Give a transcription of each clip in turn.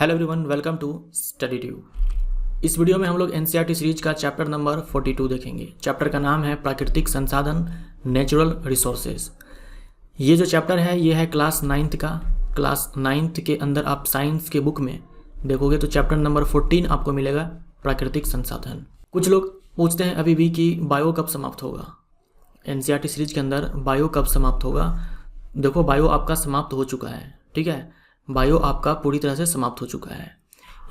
Hello everyone, welcome to study tube. इस video में हम लोग एनसीईआरटी सीरीज का चैप्टर नंबर 42 देखेंगे। चैप्टर का नाम है प्राकृतिक संसाधन, नेचुरल रिसोर्सेज। ये जो चैप्टर है ये है क्लास 9th का। क्लास 9th के अंदर आप साइंस के बुक में देखोगे तो चैप्टर नंबर 14 आपको मिलेगा, प्राकृतिक संसाधन। कुछ लोग पूछते हैं अभी भी कि बायो कब समाप्त होगा, एनसीईआरटी सीरीज के अंदर बायो कब समाप्त होगा। देखो, बायो आपका समाप्त हो चुका है, ठीक है, बायो आपका पूरी तरह से समाप्त हो चुका है।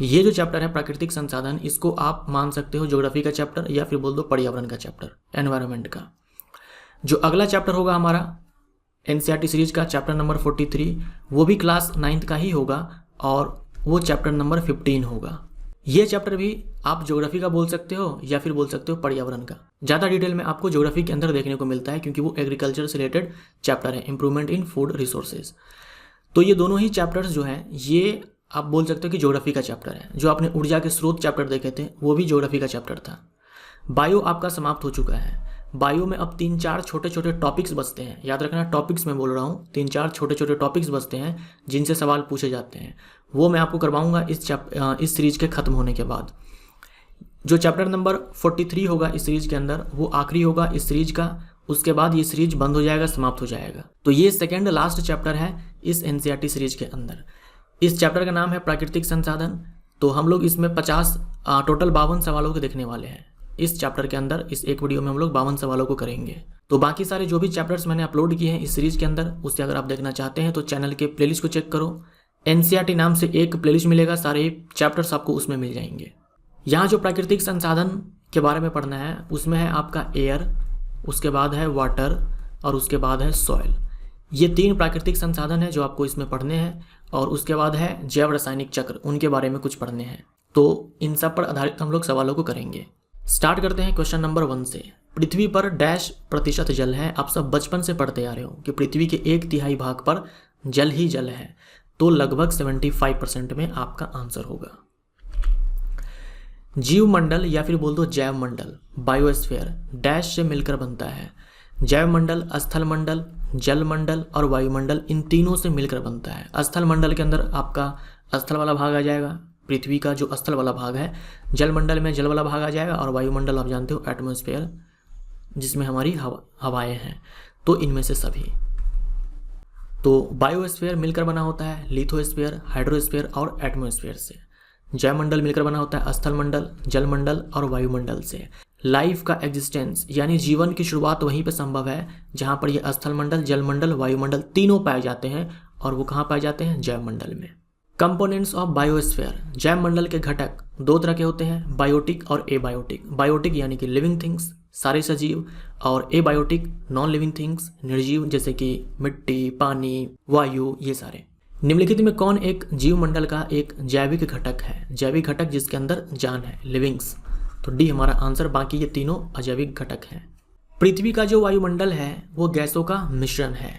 ये जो चैप्टर है प्राकृतिक संसाधन, इसको आप मान सकते हो ज्योग्राफी का चैप्टर या फिर बोल दो पर्यावरण का चैप्टर, एनवायरनमेंट का। जो अगला चैप्टर होगा हमारा एनसीईआरटी सीरीज का चैप्टर नंबर 43, वो भी क्लास 9th का ही होगा और वो चैप्टर नंबर 15 होगा। ये चैप्टर भी आप ज्योग्राफी का बोल सकते हो या फिर बोल सकते हो पर्यावरण का। ज़्यादा डिटेल में आपको ज्योग्राफी के अंदर देखने को मिलता है क्योंकि वो एग्रीकल्चर से रिलेटेड चैप्टर है, इंप्रूवमेंट इन फूड रिसोर्सेज। तो ये दोनों ही चैप्टर्स जो हैं ये आप बोल सकते हो कि ज्योग्राफी का चैप्टर है। जो आपने ऊर्जा के स्रोत चैप्टर देखे थे वो भी ज्योग्राफी का चैप्टर था। बायो आपका समाप्त हो चुका है। बायो में अब 3-4 छोटे छोटे टॉपिक्स बचते हैं। याद रखना, टॉपिक्स में बोल रहा हूँ, 3-4 छोटे छोटे टॉपिक्स बचते हैं जिनसे सवाल पूछे जाते हैं। वो मैं आपको करवाऊँगा इस सीरीज के ख़त्म होने के बाद। जो चैप्टर नंबर 43 होगा इस सीरीज के अंदर, वो आखिरी होगा इस सीरीज का। उसके बाद ये सीरीज बंद हो जाएगा, समाप्त हो जाएगा। तो ये सेकेंड लास्ट चैप्टर है इस एनसीईआरटी सीरीज के अंदर। इस चैप्टर का नाम है प्राकृतिक संसाधन। तो हम लोग इसमें 50 टोटल 52 सवालों को देखने वाले हैं इस चैप्टर के अंदर। इस एक वीडियो में हम लोग 52 सवालों को करेंगे। तो बाकी सारे जो भी चैप्टर्स मैंने अपलोड किए हैं इस सीरीज के अंदर, उससे अगर आप देखना चाहते हैं तो चैनल के प्लेलिस्ट को चेक करो। एनसीईआरटी नाम से एक प्लेलिस्ट मिलेगा, सारे चैप्टर्स आपको उसमें मिल जाएंगे। यहाँ जो प्राकृतिक संसाधन के बारे में पढ़ना है उसमें है आपका एयर, उसके बाद है वाटर और उसके बाद है सॉइल। ये 3 प्राकृतिक संसाधन है जो आपको इसमें पढ़ने हैं। और उसके बाद है जैव रासायनिक चक्र, उनके बारे में कुछ पढ़ने हैं। तो इन सब पर आधारित हम लोग सवालों को करेंगे। स्टार्ट करते हैं क्वेश्चन नंबर 1 से। पृथ्वी पर डैश प्रतिशत जल है। आप सब बचपन से पढ़ते आ रहे हो कि पृथ्वी के 1/3 भाग पर जल ही जल है, तो लगभग 75% में आपका आंसर होगा। जीव मंडल या फिर बोल दो जैव मंडल, बायोस्फीयर डैश से मिलकर बनता है। जैव मंडल, स्थल मंडल, जल मंडल और वायुमंडल, इन तीनों से मिलकर बनता है। स्थल मंडल के अंदर आपका स्थल वाला भाग आ जाएगा, पृथ्वी का जो स्थल वाला भाग है। जल मंडल में जल वाला भाग आ जाएगा और वायुमंडल आप जानते हो एटमॉस्फेयर, जिसमें हमारी हवाएं हैं। तो इनमें से सभी, तो बायोस्फीयर मिलकर बना होता है लिथोस्फीयर, हाइड्रोस्फीयर और एटमॉस्फेयर से। जैव मंडल मिलकर बना होता है स्थल मंडल, जल मंडल और वायुमंडल से। लाइफ का एग्जिस्टेंस यानी जीवन की शुरुआत वहीं पर संभव है जहां पर ये स्थल मंडल, जल मंडल, वायुमंडल तीनों पाए जाते हैं। और वो कहाँ पाए जाते हैं? जैव मंडल में। कंपोनेंट्स ऑफ बायोस्फीयर, जैव मंडल के घटक 2 तरह के होते हैं, बायोटिक और एबायोटिक। बायोटिक यानी कि लिविंग थिंग्स, सारे सजीव, और एबायोटिक नॉन लिविंग थिंग्स, निर्जीव, जैसे कि मिट्टी, पानी, वायु, ये सारे। निम्नलिखित में कौन एक जीव मंडल का एक जैविक घटक है? जैविक घटक जिसके अंदर जान है, लिविंग्स। तो डी हमारा आंसर। बाकी ये तीनों अजैविक घटक हैं। पृथ्वी का जो वायुमंडल है वो गैसों का मिश्रण है,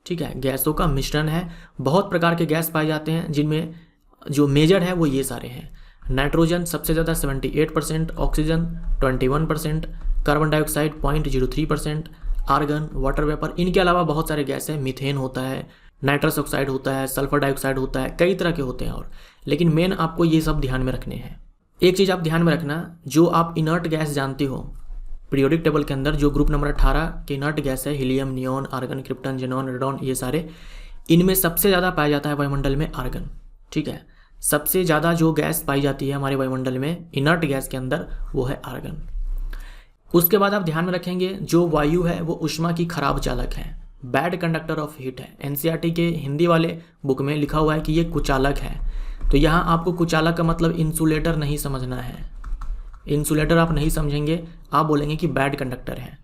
ठीक है, गैसों का मिश्रण है। बहुत प्रकार के गैस पाए जाते हैं जिनमें जो मेजर है वो ये सारे हैं। नाइट्रोजन सबसे ज़्यादा 78%, oxygen 21%, carbon dioxide 0.03%, argon, water vapour. इनके अलावा बहुत सारे गैस हैं, मीथेन होता है, नाइट्रस ऑक्साइड होता है, सल्फर डाइऑक्साइड होता है, कई तरह के होते हैं। और लेकिन मेन आपको ये सब ध्यान में रखने हैं। एक चीज़ आप ध्यान में रखना, जो आप इनर्ट गैस जानते हो पीरियोडिक टेबल के अंदर, जो ग्रुप नंबर 18 के इनर्ट गैस है, helium, neon, argon, krypton, xenon, radon, ये सारे, इनमें सबसे ज़्यादा पाया जाता है वायुमंडल में आर्गन, ठीक है। सबसे ज़्यादा जो गैस पाई जाती है हमारे वायुमंडल में इनर्ट गैस के अंदर वो है आर्गन। उसके बाद आप ध्यान में रखेंगे जो वायु है वो ऊष्मा की खराब चालक है, बैड कंडक्टर ऑफ हीट है। एनसीईआरटी के हिंदी वाले बुक में लिखा हुआ है कि ये कुचालक है। तो यहाँ आपको कुचालक का मतलब इंसुलेटर नहीं समझना है। इंसुलेटर आप नहीं समझेंगे, आप बोलेंगे कि बैड कंडक्टर है।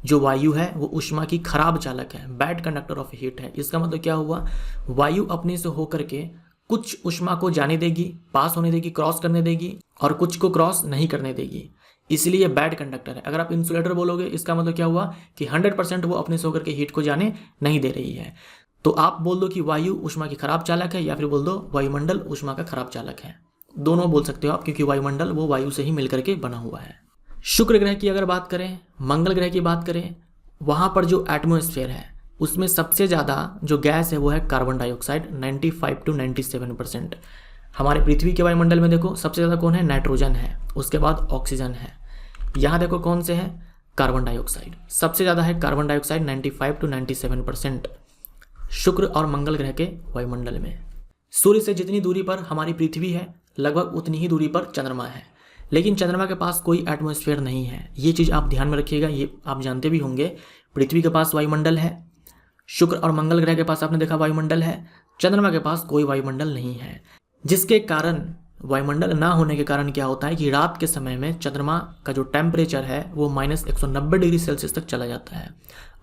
जो वायु है वो ऊष्मा की खराब चालक है, बैड कंडक्टर ऑफ हीट है। इसका मतलब क्या हुआ? वायु अपने से होकर के कुछ ऊष्मा को जाने देगी, पास होने देगी, क्रॉस करने देगी, और कुछ को क्रॉस नहीं करने देगी, इसलिए बैड कंडक्टर है। अगर आप इंसुलेटर बोलोगे इसका मतलब क्या हुआ कि 100% वो अपने से होकर के हीट को जाने नहीं दे रही है। तो आप बोल दो कि वायु ऊष्मा की खराब चालक है, या फिर बोल दो वायुमंडल ऊष्मा का खराब चालक है। दोनों बोल सकते हो आप, क्योंकि वायुमंडल वो वायु से ही मिलकर के बना हुआ है। शुक्र ग्रह की अगर बात करें, मंगल ग्रह की बात करें, वहाँ पर जो एटमॉस्फेयर है उसमें सबसे ज़्यादा जो गैस है वो है कार्बन डाइऑक्साइड 95 to 97%। हमारे पृथ्वी के वायुमंडल में देखो सबसे ज़्यादा कौन है, नाइट्रोजन है, उसके बाद ऑक्सीजन है। यहाँ देखो कौन से हैं, कार्बन डाइऑक्साइड, सबसे ज़्यादा है कार्बन डाइऑक्साइड 95 to 97% शुक्र और मंगल ग्रह के वायुमंडल में। सूर्य से जितनी दूरी पर हमारी पृथ्वी है लगभग उतनी ही दूरी पर चंद्रमा है, लेकिन चंद्रमा के पास कोई एटमॉस्फेयर नहीं है। ये चीज़ आप ध्यान में रखिएगा, ये आप जानते भी होंगे। पृथ्वी के पास वायुमंडल है, शुक्र और मंगल ग्रह के पास आपने देखा वायुमंडल है, चंद्रमा के पास कोई वायुमंडल नहीं है, जिसके कारण वायुमंडल ना होने के कारण क्या होता है कि रात के समय में चंद्रमा का जो टेम्परेचर है वो -190 डिग्री सेल्सियस तक चला जाता है,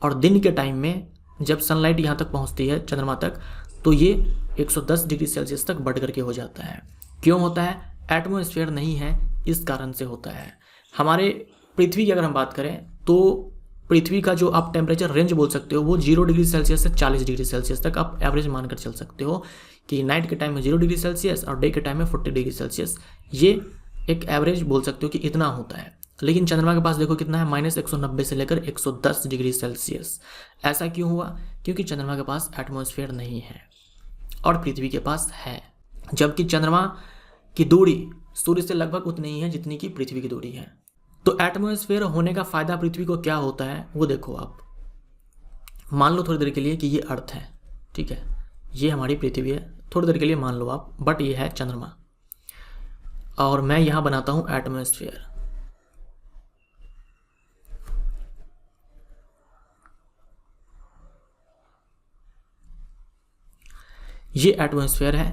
और दिन के टाइम में जब सनलाइट यहाँ तक पहुँचती है चंद्रमा तक तो ये 110 डिग्री सेल्सियस तक बढ़ करके हो जाता है। क्यों होता है, एटमॉस्फेयर नहीं है, इस कारण से होता है। हमारे पृथ्वी की अगर हम बात करें तो पृथ्वी का जो आप टेम्परेचर रेंज बोल सकते हो वो 0 डिग्री सेल्सियस से 40 डिग्री सेल्सियस तक आप एवरेज मानकर चल सकते हो कि नाइट के टाइम में 0 डिग्री सेल्सियस और डे के टाइम में 40 डिग्री सेल्सियस, ये एक एवरेज बोल सकते हो कि इतना होता है। लेकिन चंद्रमा के पास देखो कितना है, -190 से लेकर 110 डिग्री सेल्सियस। ऐसा क्यों हुआ, क्योंकि चंद्रमा के पास एटमॉस्फेयर नहीं है और पृथ्वी के पास है, जबकि चंद्रमा की दूरी सूर्य से लगभग उतनी ही है जितनी की पृथ्वी की दूरी है। तो एटमॉस्फेयर होने का फायदा पृथ्वी को क्या होता है वो देखो आप। मान लो थोड़ी देर के लिए कि ये अर्थ है, ठीक है, ये हमारी पृथ्वी है, थोड़ी देर के लिए मान लो आप, बट ये है चंद्रमा और मैं यहां बनाता हूं एटमॉस्फेयर। ये एटमॉस्फेयर है,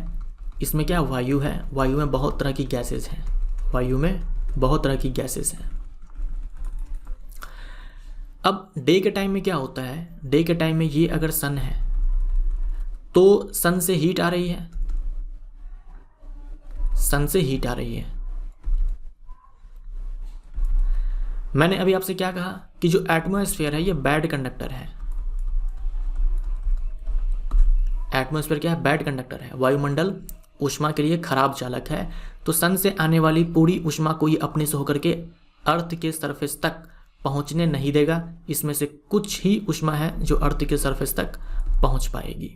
इसमें क्या वायु है, वायु में बहुत तरह की गैसेस हैं, वायु में बहुत तरह की गैसेस हैं। अब डे के टाइम में क्या होता है, डे के टाइम में ये अगर सन है तो सन से हीट आ रही है, सन से हीट आ रही है। मैंने अभी आपसे क्या कहा कि जो एटमॉस्फेयर है ये बैड कंडक्टर है। एटमॉस्फेयर क्या है, बैड कंडक्टर है, वायुमंडल ऊष्मा के लिए खराब चालक है। तो सन से आने वाली पूरी ऊष्मा को ये अपने से होकर के अर्थ के सरफेस तक पहुंचने नहीं देगा। इसमें से कुछ ही ऊष्मा है जो अर्थ के सरफेस तक पहुंच पाएगी।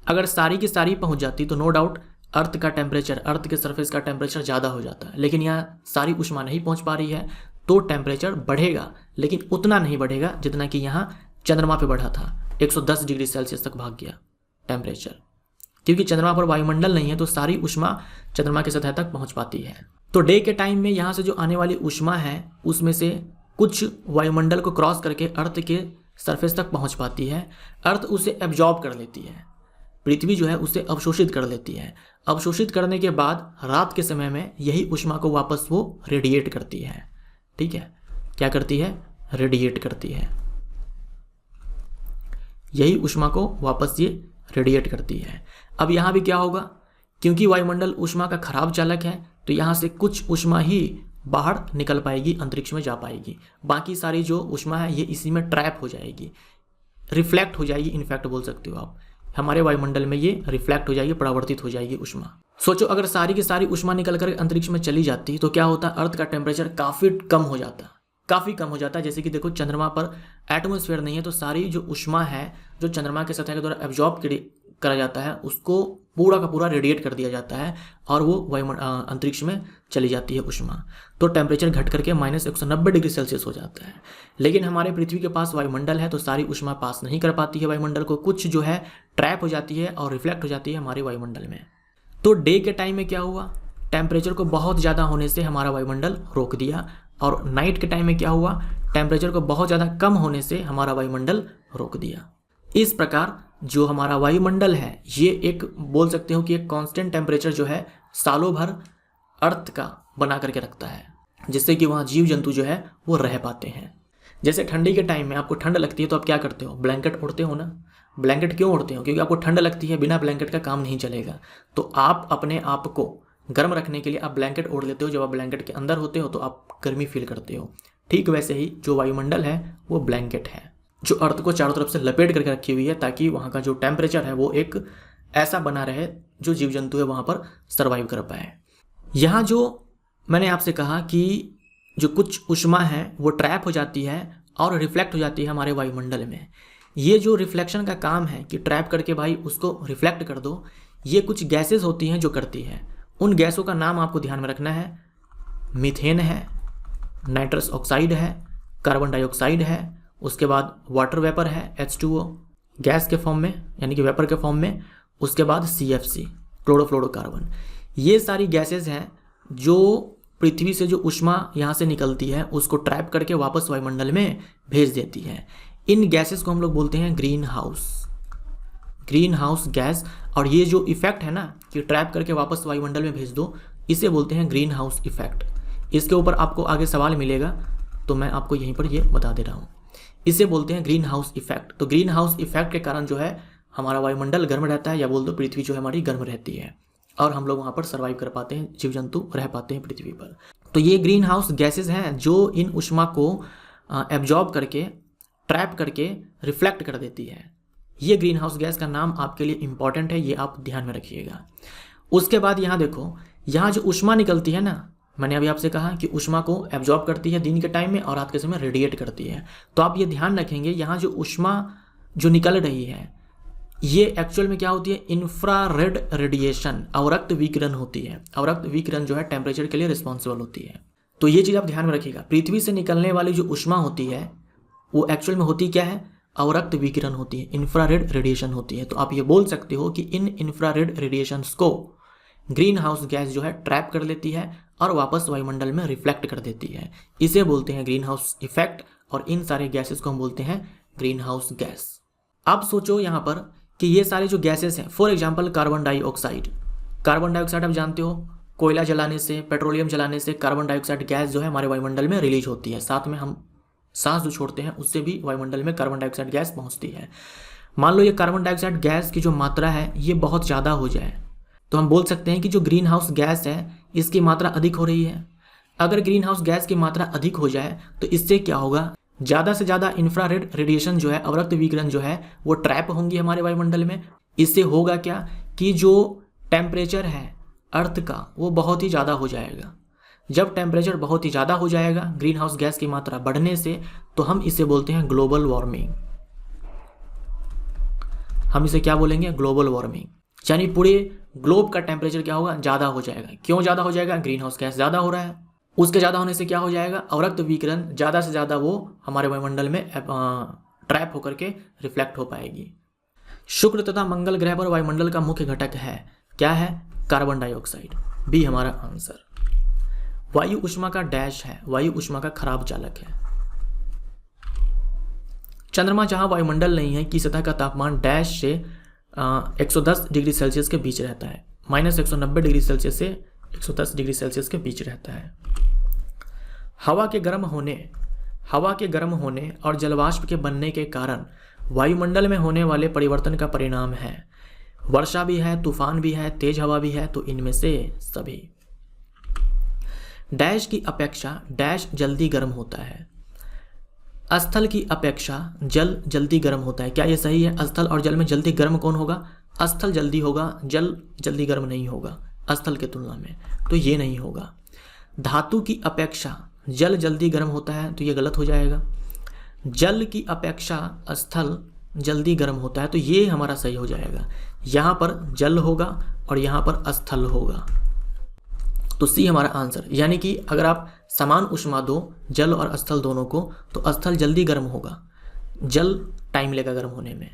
अगर सारी की सारी पहुंच जाती तो नो डाउट अर्थ का टेम्परेचर, अर्थ के सरफेस का टेम्परेचर ज़्यादा हो जाता है, लेकिन यहाँ सारी ऊष्मा नहीं पहुंच पा रही है तो टेम्परेचर बढ़ेगा, लेकिन उतना नहीं बढ़ेगा जितना कि यहाँ चंद्रमा पे बढ़ा था। 110 डिग्री सेल्सियस तक भाग गया टेम्परेचर, क्योंकि चंद्रमा पर वायुमंडल नहीं है तो सारी ऊष्मा चंद्रमा की सतह तक पहुंच पाती है। तो डे के टाइम में यहाँ से जो आने वाली ऊष्मा है उसमें से कुछ वायुमंडल को क्रॉस करके अर्थ के सरफेस तक पहुंच पाती है, अर्थ उसे एब्जॉर्ब कर लेती है, पृथ्वी जो है उसे अवशोषित कर लेती है। अवशोषित करने के बाद रात के समय में यही ऊष्मा को वापस वो रेडिएट करती है। ठीक है, क्या करती है, रेडिएट करती है, यही ऊष्मा को वापस ये रेडिएट करती है। अब यहाँ भी क्या होगा, क्योंकि वायुमंडल ऊष्मा का खराब चालक है तो यहाँ से कुछ ऊष्मा ही बाहर निकल पाएगी, अंतरिक्ष में जा पाएगी, बाकी सारी जो ऊष्मा है ये इसी में ट्रैप हो जाएगी, रिफ्लेक्ट हो जाएगी, इनफैक्ट बोल सकते हो आप, हमारे वायुमंडल में ये रिफ्लेक्ट हो जाएगी, परावर्तित हो जाएगी ऊष्मा। सोचो अगर सारी की सारी ऊष्मा निकल कर अंतरिक्ष में चली जाती तो क्या होता, अर्थ का टेम्परेचर काफ़ी कम हो जाता, काफ़ी कम हो जाता है। जैसे कि देखो चंद्रमा पर एटमॉस्फेयर नहीं है तो सारी जो ऊष्मा है जो चंद्रमा के सतह के द्वारा एब्जॉर्ब करा जाता है उसको पूरा का पूरा रेडिएट कर दिया जाता है और वो अंतरिक्ष में चली जाती है ऊष्मा, तो टेम्परेचर घट करके -190 डिग्री सेल्सियस हो जाता है। लेकिन हमारे पृथ्वी के पास वायुमंडल है तो सारी ऊष्मा पास नहीं कर पाती है वायुमंडल को, कुछ जो है ट्रैप हो जाती है और रिफ्लेक्ट हो जाती है हमारे वायुमंडल में। तो डे के टाइम में क्या हुआ, टेम्परेचर को बहुत ज़्यादा होने से हमारा वायुमंडल रोक दिया, और नाइट के टाइम में क्या हुआ, टेम्परेचर को बहुत ज़्यादा कम होने से हमारा वायुमंडल रोक दिया। इस प्रकार जो हमारा वायुमंडल है ये एक बोल सकते हो कि एक कांस्टेंट टेम्परेचर जो है सालों भर अर्थ का बना करके रखता है, जिससे कि वहाँ जीव जंतु जो है वो रह पाते हैं। जैसे ठंडी के टाइम में आपको ठंड लगती है तो आप क्या करते हो, ब्लैंकेट ओढ़ते हो ना। ब्लैंकेट क्यों ओढ़ते हो, क्योंकि आपको ठंड लगती है, बिना ब्लैंकेट का काम नहीं चलेगा। तो आप अपने आप को गर्म रखने के लिए आप ब्लैंकेट ओढ़ लेते हो, जब आप ब्लैंकेट के अंदर होते हो तो आप गर्मी फील करते हो। ठीक वैसे ही जो वायुमंडल है वो ब्लैंकेट है जो अर्थ को चारों तरफ से लपेट करके रखी हुई है, ताकि वहाँ का जो टेम्परेचर है वो एक ऐसा बना रहे जो जीव जंतु है वहाँ पर सर्वाइव कर पाए। यहाँ जो मैंने आपसे कहा कि जो कुछ ऊष्मा है वो ट्रैप हो जाती है और रिफ्लेक्ट हो जाती है हमारे वायुमंडल में। ये जो रिफ्लेक्शन का काम है कि ट्रैप करके भाई उसको रिफ्लेक्ट कर दो, ये कुछ गैसेस होती हैं जो करती है। उन गैसों का नाम आपको ध्यान में रखना है। मीथेन है, नाइट्रस ऑक्साइड है, कार्बन डाइऑक्साइड है, उसके बाद वाटर वेपर है H2O गैस के फॉर्म में यानी कि वेपर के फॉर्म में, उसके बाद CFC क्लोरोफ्लोरोकार्बन। ये सारी गैसेस हैं जो पृथ्वी से जो ऊष्मा यहाँ से निकलती है उसको ट्रैप करके वापस वायुमंडल में भेज देती है। इन गैसेस को हम लोग बोलते हैं ग्रीन हाउस गैस। और ये जो इफेक्ट है ना कि ट्रैप करके वापस वायुमंडल में भेज दो, इसे बोलते हैं ग्रीन हाउस इफेक्ट। इसके ऊपर आपको आगे सवाल मिलेगा तो मैं आपको यहीं पर ये बता दे रहा हूँ। इसे बोलते हैं ग्रीन हाउस इफेक्ट। तो ग्रीन हाउस इफेक्ट के कारण जो है हमारा वायुमंडल गर्म रहता है, या बोल दो पृथ्वी जो है हमारी गर्म रहती है, और हम लोग वहाँ पर सर्वाइव कर पाते हैं, जीव जंतु रह पाते हैं पृथ्वी पर। तो ये ग्रीन हाउस गैसेज हैं जो इन ऊष्मा को एब्जॉर्ब करके, ट्रैप करके रिफ्लेक्ट कर देती है। ये ग्रीन हाउस गैस का नाम आपके लिए इंपॉर्टेंट है, ये आप ध्यान में रखिएगा। उसके बाद यहाँ देखो, यहाँ जो ऊष्मा निकलती है ना, मैंने अभी आपसे कहा कि ऊष्मा को एब्जॉर्ब करती है दिन के टाइम में और रात के समय रेडिएट करती है। तो आप ये ध्यान रखेंगे, यहाँ जो ऊष्मा जो निकल रही है ये एक्चुअल में क्या होती है, इंफ्रारेड रेडिएशन, अवरक्त विकिरण होती है। अवरक्त विकिरण जो है टेम्परेचर के लिए रिस्पॉन्सिबल होती है। तो ये चीज़ आप ध्यान में रखिएगा। पृथ्वी से निकलने वाली जो ऊष्मा होती है वो एक्चुअल में होती क्या है, अवरक्त विकिरण होती है, इंफ्रारेड रेडिएशन होती है। तो आप ये बोल सकते हो कि इन इंफ्रारेड रेडिएशंस को ग्रीन हाउस गैस जो है ट्रैप कर लेती है और वापस वायुमंडल में रिफ्लेक्ट कर देती है। इसे बोलते हैं ग्रीन हाउस इफेक्ट, और इन सारे गैसेस को हम बोलते हैं ग्रीन हाउस गैस। आप सोचो यहाँ पर कि ये सारे जो गैसेस हैं, फॉर एग्जांपल कार्बन डाइऑक्साइड आप जानते हो, कोयला जलाने से, पेट्रोलियम जलाने से कार्बन डाइऑक्साइड गैस जो है हमारे वायुमंडल में रिलीज होती है। साथ में हम सांस जो छोड़ते हैं उससे भी वायुमंडल में कार्बन डाइऑक्साइड गैस पहुंचती है। मान लो ये कार्बन डाइऑक्साइड गैस की जो मात्रा है ये बहुत ज़्यादा हो जाए तो हम बोल सकते हैं कि जो ग्रीन हाउस गैस है इसकी मात्रा अधिक हो रही है। अगर ग्रीन हाउस गैस की मात्रा अधिक हो जाए तो इससे क्या होगा, ज़्यादा से ज़्यादा इंफ्रारेड रेडिएशन जो है, अवरक्त विकिरण जो है वो ट्रैप होंगी हमारे वायुमंडल में। इससे होगा क्या कि जो टेम्परेचर है अर्थ का वो बहुत ही ज़्यादा हो जाएगा। जब टेम्परेचर बहुत ही ज़्यादा हो जाएगा ग्रीन हाउस गैस की मात्रा बढ़ने से, तो हम इसे बोलते हैं ग्लोबल वार्मिंग। हम इसे क्या बोलेंगे, ग्लोबल वार्मिंग। यानी पूरे ग्लोब का टेम्परेचर क्या होगा, ज़्यादा हो जाएगा। क्यों ज़्यादा हो जाएगा, ग्रीन हाउस गैस ज़्यादा हो रहा है। उसके ज़्यादा होने से क्या हो जाएगा, अवरक्त विकिरण ज़्यादा से ज़्यादा वो हमारे वायुमंडल में ट्रैप होकर के रिफ्लेक्ट हो पाएगी। शुक्र तथा मंगल ग्रह पर वायुमंडल का मुख्य घटक है, क्या है, कार्बन डाइऑक्साइड। बी हमारा आंसर। वायु ऊष्मा का डैश है, वायु ऊष्मा का खराब चालक है। चंद्रमा जहां वायुमंडल नहीं है की सतह का तापमान डैश से 110 डिग्री सेल्सियस के बीच रहता है, -190 डिग्री सेल्सियस से 110 डिग्री सेल्सियस के बीच रहता है। हवा के गर्म होने और जलवाष्प के बनने के कारण वायुमंडल में होने वाले परिवर्तन का परिणाम है। वर्षा भी है, तूफान भी है, तेज हवा भी है, तो इनमें से सभी। डैश की अपेक्षा डैश जल्दी गर्म होता है। स्थल की अपेक्षा जल जल्दी गर्म होता है। क्या ये सही है? स्थल और जल में जल्दी गर्म कौन होगा? स्थल जल्दी होगा, जल जल्दी गर्म नहीं होगा स्थल के तुलना में, तो ये नहीं होगा। धातु की अपेक्षा जल जल्दी गर्म होता है, तो ये गलत हो जाएगा। जल की अपेक्षा स्थल जल्दी गर्म होता है, तो ये हमारा सही हो जाएगा। यहाँ पर जल होगा और यहाँ पर स्थल होगा, तो सी हमारा आंसर। यानी कि अगर आप समान ऊष्मा दो जल और स्थल दोनों को, तो स्थल जल्दी गर्म होगा, जल टाइम लेगा गर्म होने में।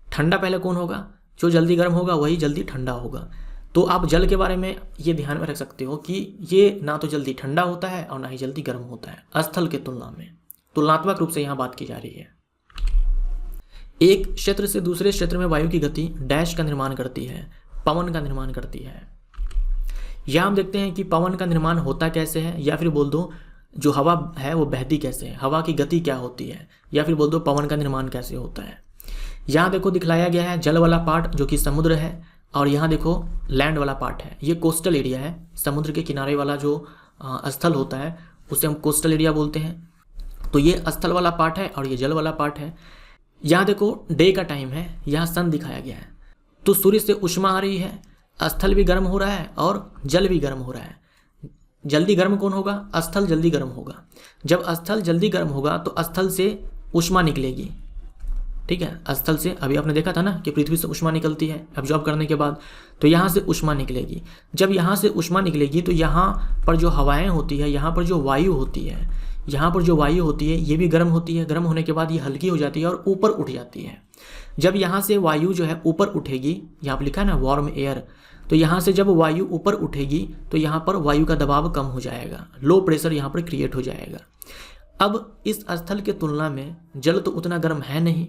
ठंडा पहले कौन होगा? जो जल्दी गर्म होगा वही जल्दी ठंडा होगा। तो आप जल के बारे में ये ध्यान में रख सकते हो कि ये ना तो जल्दी ठंडा होता है और ना ही जल्दी गर्म होता है स्थल के तुलना में। तुलनात्मक रूप से यहाँ बात की जा रही है। एक क्षेत्र से दूसरे क्षेत्र में वायु की गति डैश का निर्माण करती है, पवन का निर्माण करती है। यहाँ हम देखते हैं कि पवन का निर्माण होता कैसे है, या फिर बोल दो जो हवा है वो बहती कैसे है, हवा की गति क्या होती है, या फिर बोल दो पवन का निर्माण कैसे होता है। यहाँ देखो दिखलाया गया है जल वाला पार्ट जो कि समुद्र है, और यहाँ देखो लैंड वाला पार्ट है, ये कोस्टल एरिया है। समुद्र के किनारे वाला जो स्थल होता है उसे हम कोस्टल एरिया बोलते हैं। तो ये स्थल वाला पार्ट है और ये जल वाला पार्ट है। यहाँ देखो डे का टाइम है, यहाँ सन दिखाया गया है, तो सूर्य से ऊष्मा आ रही है, स्थल भी गर्म हो रहा है और जल भी गर्म हो रहा है। जल्दी गर्म कौन होगा? स्थल जल्दी गर्म होगा। जब स्थल जल्दी गर्म होगा तो स्थल से ऊष्मा निकलेगी, ठीक है। स्थल से अभी आपने देखा था ना कि पृथ्वी से ऊष्मा निकलती है एब्जॉर्ब करने के बाद, तो यहाँ से ऊष्मा निकलेगी। जब यहाँ से ऊष्मा निकलेगी तो यहाँ पर जो हवाएं होती है, यहाँ पर जो वायु होती है, यहाँ पर जो वायु होती है ये भी गर्म होती है। गर्म होने के बाद ये हल्की हो जाती है और ऊपर उठ जाती है। जब यहाँ से वायु जो है ऊपर उठेगी, यहाँ पर लिखा है ना वार्म एयर, तो यहाँ से जब वायु ऊपर उठेगी तो यहाँ पर वायु का दबाव कम हो जाएगा, लो प्रेशर यहाँ पर क्रिएट हो जाएगा। अब इस स्थल के तुलना में जल तो उतना गर्म है नहीं,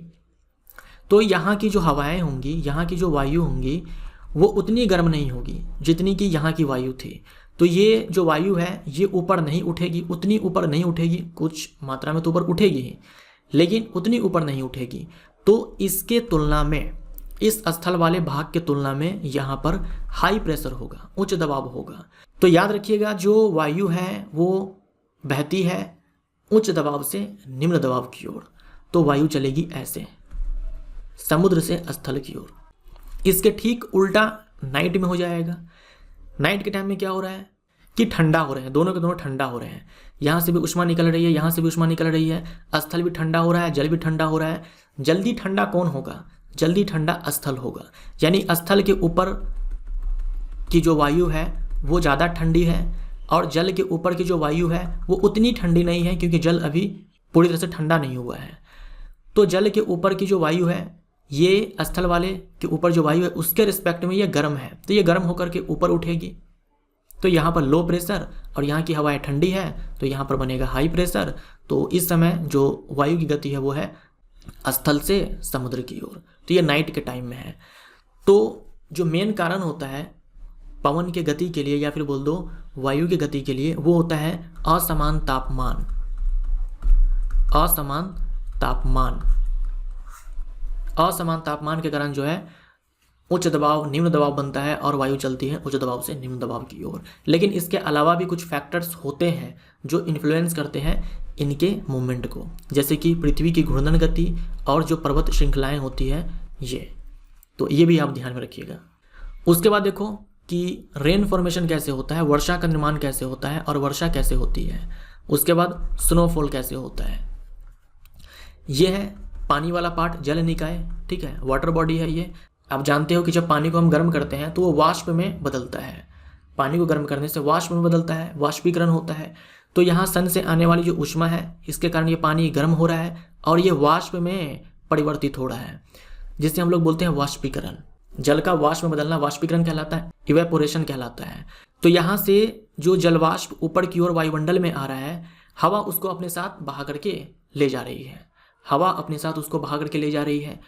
तो यहाँ की जो हवाएं होंगी, यहाँ की जो वायु होंगी वो उतनी गर्म नहीं होगी जितनी कि यहाँ की वायु थी। तो ये जो वायु है ये ऊपर नहीं उठेगी, उतनी ऊपर नहीं उठेगी, कुछ मात्रा में तो ऊपर उठेगी ही लेकिन उतनी ऊपर नहीं उठेगी। तो इसके तुलना में, इस स्थल वाले भाग के तुलना में यहाँ पर हाई प्रेशर होगा, उच्च दबाव होगा। तो याद रखिएगा जो वायु है वो बहती है उच्च दबाव से निम्न दबाव की ओर, तो वायु चलेगी ऐसे समुद्र से स्थल की ओर। इसके ठीक उल्टा नाइट में हो जाएगा। नाइट के टाइम में क्या हो रहा है कि ठंडा हो रहे हैं, दोनों के दोनों ठंडा हो रहे हैं। यहाँ से भी ऊष्मा निकल रही है, यहाँ से भी ऊष्मा निकल रही है, स्थल भी ठंडा हो रहा है, जल भी ठंडा हो रहा है। जल्दी ठंडा कौन होगा? जल्दी ठंडा स्थल होगा, यानी स्थल के ऊपर की जो वायु है वो ज़्यादा ठंडी है और जल के ऊपर की जो वायु है वो उतनी ठंडी नहीं है, क्योंकि जल अभी पूरी तरह से ठंडा नहीं हुआ है। तो जल के ऊपर की जो वायु है, ये स्थल वाले के ऊपर जो वायु है उसके रिस्पेक्ट में ये गर्म है, तो ये गर्म होकर के ऊपर उठेगी। तो यहाँ पर लो प्रेशर और यहाँ की हवाएं ठंडी है, तो यहाँ पर बनेगा हाई प्रेशर। तो इस समय जो वायु की गति है वो है स्थल से समुद्र की ओर। तो ये नाइट के टाइम में है। तो जो मेन कारण होता है पवन के गति के लिए, या फिर बोल दो वायु की गति के लिए, वो होता है असमान तापमान। असमान तापमान, असमान तापमान के कारण जो है उच्च दबाव निम्न दबाव बनता है और वायु चलती है उच्च दबाव से निम्न दबाव की ओर। लेकिन इसके अलावा भी कुछ फैक्टर्स होते हैं जो इन्फ्लुएंस करते हैं इनके मूवमेंट को, जैसे कि पृथ्वी की घूर्णन गति और जो पर्वत श्रृंखलाएं होती है ये, तो ये भी आप ध्यान में रखिएगा। उसके बाद देखो कि रेन फॉर्मेशन कैसे होता है, वर्षा का निर्माण कैसे होता है और वर्षा कैसे होती है। उसके बाद स्नोफॉल कैसे होता है। ये है पानी वाला पार्ट, जल निकाय, ठीक है, वाटर बॉडी है ये। आप जानते हो कि जब पानी को हम गर्म करते हैं तो वो वाष्प में बदलता है। पानी को गर्म करने से वाष्प में बदलता है, वाष्पीकरण होता है। तो यहाँ सन से आने वाली जो ऊष्मा है इसके कारण ये पानी गर्म हो रहा है और ये वाष्प में परिवर्तित हो रहा है, जिसे हम लोग बोलते हैं वाष्पीकरण। जल का वाष्प में बदलना वाष्पीकरण कहलाता है, इवेपोरेशन कहलाता है। तो यहाँ से जो जलवाष्प ऊपर की ओर वायुमंडल में आ रहा है, हवा उसको अपने साथ बहा करके ले जा रही है, हवा अपने साथ उसको बहा करके ले जा रही है।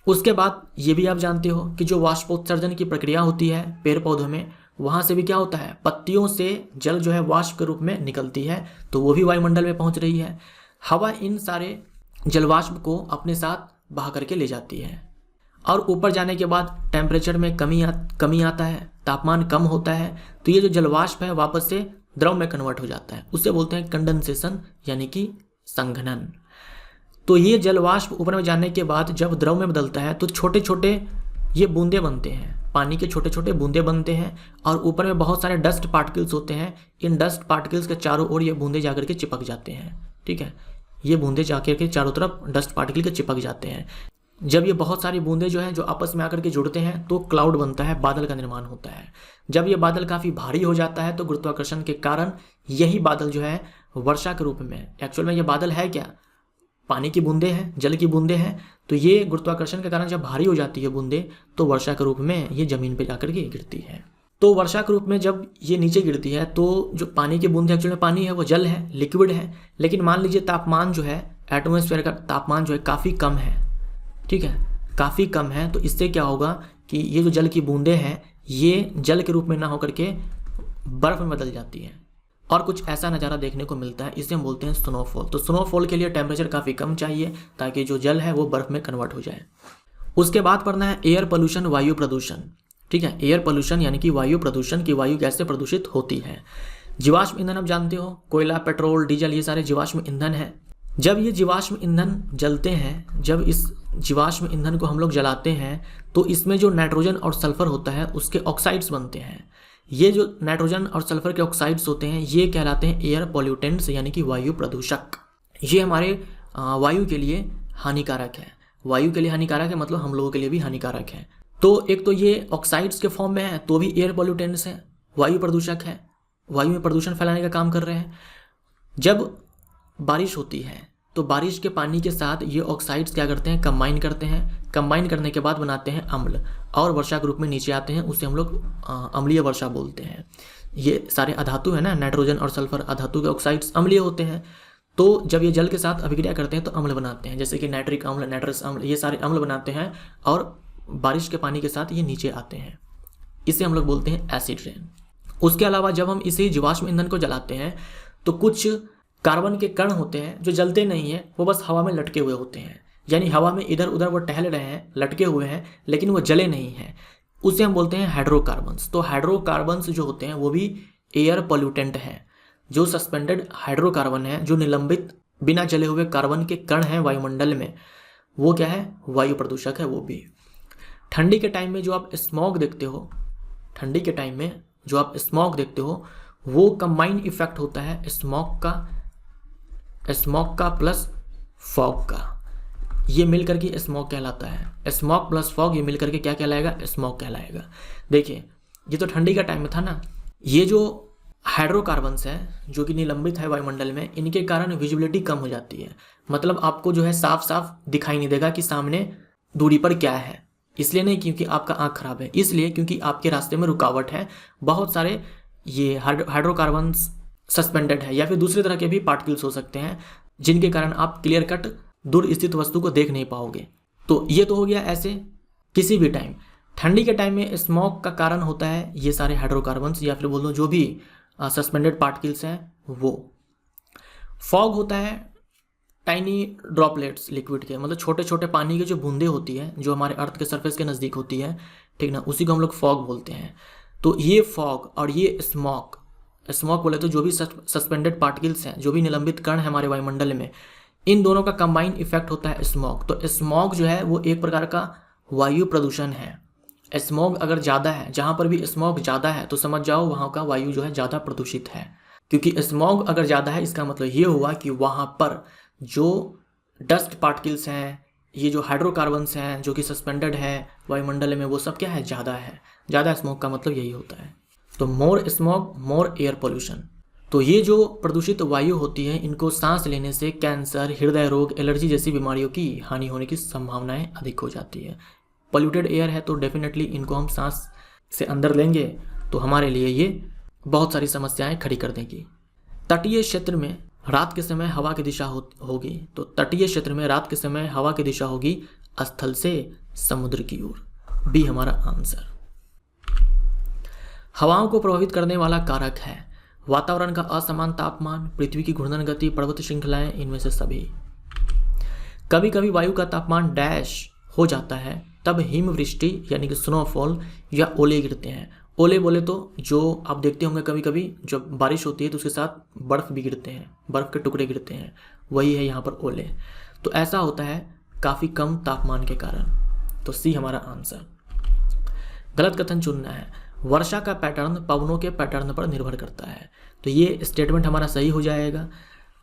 उसके बाद ये भी आप जानते हो कि जो वाष्पोत्सर्जन की प्रक्रिया होती है पेड़ पौधों में, वहाँ से भी क्या होता है, पत्तियों से जल जो है वाष्प के रूप में निकलती है, तो वो भी वायुमंडल में पहुँच रही है। हवा इन सारे जलवाष्प को अपने साथ बहा करके ले जाती है और ऊपर जाने के बाद टेम्परेचर में कमी आता है, तापमान कम होता है। तो ये जो जलवाष्प है वापस से द्रव में कन्वर्ट हो जाता है, उससे बोलते हैं कंडेंसेशन यानी कि संघनन। तो ये जलवाष्प ऊपर में जाने के बाद जब द्रव में बदलता है तो छोटे छोटे ये बूंदे बनते हैं, पानी के छोटे छोटे बूंदे बनते हैं और ऊपर में बहुत सारे डस्ट पार्टिकल्स होते हैं। इन डस्ट पार्टिकल्स के चारों ओर ये बूंदे जाकर के चिपक जाते हैं, ठीक है, ये बूंदे जाकर के चारों तरफ डस्ट पार्टिकल के चिपक जाते हैं। जब ये बहुत सारी बूंदे जो हैं जो आपस में आकर के जुड़ते हैं तो क्लाउड बनता है, बादल का निर्माण होता है। जब ये बादल काफ़ी भारी हो जाता है तो गुरुत्वाकर्षण के कारण यही बादल जो है वर्षा के रूप में, एक्चुअल में ये बादल है क्या, पानी की बूंदे हैं, जल की बूंदे हैं। तो ये गुरुत्वाकर्षण के कारण जब भारी हो जाती है बूंदे तो वर्षा के रूप में ये जमीन पे जाकर के गिरती है। तो वर्षा के रूप में जब ये नीचे गिरती है तो जो पानी की बूंदे, एक्चुअल में पानी है वो जल है, लिक्विड है, लेकिन मान लीजिए तापमान जो है एटमॉस्फेयर का तापमान जो है काफ़ी कम है, ठीक है, काफ़ी कम है। तो इससे क्या होगा कि ये जो जल की बूंदे हैं ये जल के रूप में ना होकर के बर्फ़ में बदल जाती है और कुछ ऐसा नज़ारा देखने को मिलता है, इसे हम बोलते हैं स्नोफॉल। तो स्नोफॉल के लिए टेम्परेचर काफ़ी कम चाहिए ताकि जो जल है वो बर्फ़ में कन्वर्ट हो जाए। उसके बाद पढ़ना है एयर पोल्यूशन, वायु प्रदूषण, ठीक है। एयर पोल्यूशन यानी कि वायु प्रदूषण, की वायु कैसे प्रदूषित होती है। जीवाश्म ईंधन आप जानते हो, कोयला, पेट्रोल, डीजल, ये सारे जीवाश्म ईंधन है। जब ये जीवाश्म ईंधन जलते हैं, जब इस जीवाश्म ईंधन को हम लोग जलाते हैं तो इसमें जो नाइट्रोजन और सल्फर होता है उसके ऑक्साइड्स बनते हैं। ये जो नाइट्रोजन और सल्फर के ऑक्साइड्स होते हैं ये कहलाते हैं एयर पॉल्यूटेंट्स यानी कि वायु प्रदूषक। ये हमारे वायु के लिए हानिकारक है। वायु के लिए हानिकारक है मतलब हम लोगों के लिए भी हानिकारक है। तो एक तो ये ऑक्साइड्स के फॉर्म में है तो भी एयर पॉल्यूटेंट्स है, वायु प्रदूषक है, वायु में प्रदूषण फैलाने का काम कर रहे हैं। जब बारिश होती है तो बारिश के पानी के साथ ये ऑक्साइड्स क्या करते हैं, कंबाइन करते हैं, कंबाइन करने के बाद बनाते हैं अम्ल और वर्षा के रूप में नीचे आते हैं, उसे हम लोग अम्लीय वर्षा बोलते हैं। ये सारे अधातु है ना, नाइट्रोजन और सल्फर अधातु के ऑक्साइड्स अम्लीय होते हैं। तो जब ये जल के साथ अभिक्रिया करते हैं तो अम्ल बनाते हैं, जैसे कि नाइट्रिक अम्ल, नाइट्रस अम्ल, ये सारे अम्ल बनाते हैं और बारिश के पानी के साथ ये नीचे आते हैं। इसे हम लोग बोलते हैं एसिड रेन। उसके अलावा जब हम इसी जीवाश्म ईंधन को जलाते हैं तो कुछ कार्बन के कण होते हैं जो जलते नहीं हैं, वो बस हवा में लटके हुए होते हैं, यानी हवा में इधर उधर वो टहल रहे हैं, लटके हुए हैं, लेकिन वो जले नहीं हैं। उसे हम बोलते हैं हाइड्रोकार्बन्स। तो हाइड्रोकार्बन्स जो होते हैं वो भी एयर पॉल्यूटेंट हैं। जो सस्पेंडेड हाइड्रोकार्बन है, जो निलंबित बिना जले हुए कार्बन के कण हैं वायुमंडल में, वो क्या है, वायु प्रदूषक है वो भी। ठंडी के टाइम में जो आप स्मॉग देखते हो, ठंडी के टाइम में जो आप स्मॉग देखते हो वो कंबाइन इफेक्ट होता है स्मॉग का प्लस फॉग का। ये मिलकर के स्मॉग कहलाता है। स्मॉग प्लस फॉग ये मिलकर के क्या कहलाएगा, स्मॉग कहलाएगा। देखिए ये तो ठंडी का टाइम में था ना। ये जो हाइड्रोकार्बन्स है जो कि निलंबित है वायुमंडल में, इनके कारण विजिबिलिटी कम हो जाती है, मतलब आपको जो है साफ साफ दिखाई नहीं देगा कि सामने दूरी पर क्या है। इसलिए नहीं क्योंकि आपका आँख खराब है, इसलिए क्योंकि आपके रास्ते में रुकावट है, बहुत सारे ये हाइड्रोकार्बन्स सस्पेंडेड है, या फिर दूसरे तरह के भी पार्टिकल्स हो सकते हैं जिनके कारण आप क्लियर कट दूर स्थित वस्तु को देख नहीं पाओगे। तो ये तो हो गया ऐसे किसी भी टाइम। ठंडी के टाइम में स्मॉग का कारण होता है ये सारे हाइड्रोकार्बन्स या फिर बोल दो जो भी सस्पेंडेड पार्टिकल्स हैं वो। फॉग होता है टाइनी ड्रॉपलेट्स लिक्विड के, मतलब छोटे छोटे पानी की जो बूंदें होती है जो हमारे अर्थ के सरफेस के नज़दीक होती है, ठीक ना, उसी को हम लोग फॉग बोलते हैं। तो ये फॉग और ये स्मॉग, स्मॉग बोले तो जो भी सस्पेंडेड पार्टिकल्स हैं, जो भी निलंबित कण है हमारे वायुमंडल में, इन दोनों का कंबाइन इफेक्ट होता है स्मॉग। तो स्मॉग जो है वो एक प्रकार का वायु प्रदूषण है। स्मॉग अगर ज़्यादा है, जहाँ पर भी स्मॉग ज़्यादा है तो समझ जाओ वहाँ का वायु जो है ज़्यादा प्रदूषित है। क्योंकि स्मॉग अगर ज़्यादा है इसका मतलब ये हुआ कि वहाँ पर जो डस्ट पार्टिकल्स हैं, ये जो हाइड्रोकार्बन्स हैं जो कि सस्पेंडेड है वायुमंडल में, वो सब क्या है, ज़्यादा है। ज़्यादा स्मॉग का मतलब यही होता है। तो मोर स्मॉग मोर एयर पोल्यूशन। तो ये जो प्रदूषित वायु होती है इनको सांस लेने से कैंसर, हृदय रोग, एलर्जी जैसी बीमारियों की हानि होने की संभावनाएं अधिक हो जाती है। पॉल्यूटेड एयर है तो डेफिनेटली इनको हम सांस से अंदर लेंगे तो हमारे लिए ये बहुत सारी समस्याएं खड़ी कर देगी। तटीय क्षेत्र में रात के समय हवा की दिशा होगी, तो तटीय क्षेत्र में रात के समय हवा की दिशा होगी स्थल से समुद्र की ओर। बी हमारा आंसर। हवाओं को प्रभावित करने वाला कारक है वातावरण का असमान तापमान, पृथ्वी की घूर्णन गति, पर्वत श्रृंखलाएं, इनमें से सभी। कभी कभी वायु का तापमान डैश हो जाता है तब हिमवृष्टि यानी कि स्नोफॉल या ओले गिरते हैं। ओले बोले तो जो आप देखते होंगे कभी कभी जब बारिश होती है तो उसके साथ बर्फ़ भी गिरते हैं, बर्फ़ के टुकड़े गिरते हैं, वही है यहाँ पर ओले। तो ऐसा होता है काफ़ी कम तापमान के कारण। तो सी हमारा आंसर। गलत कथन चुनना है। वर्षा का पैटर्न पवनों के पैटर्न पर निर्भर करता है। तो ये स्टेटमेंट हमारा सही हो जाएगा।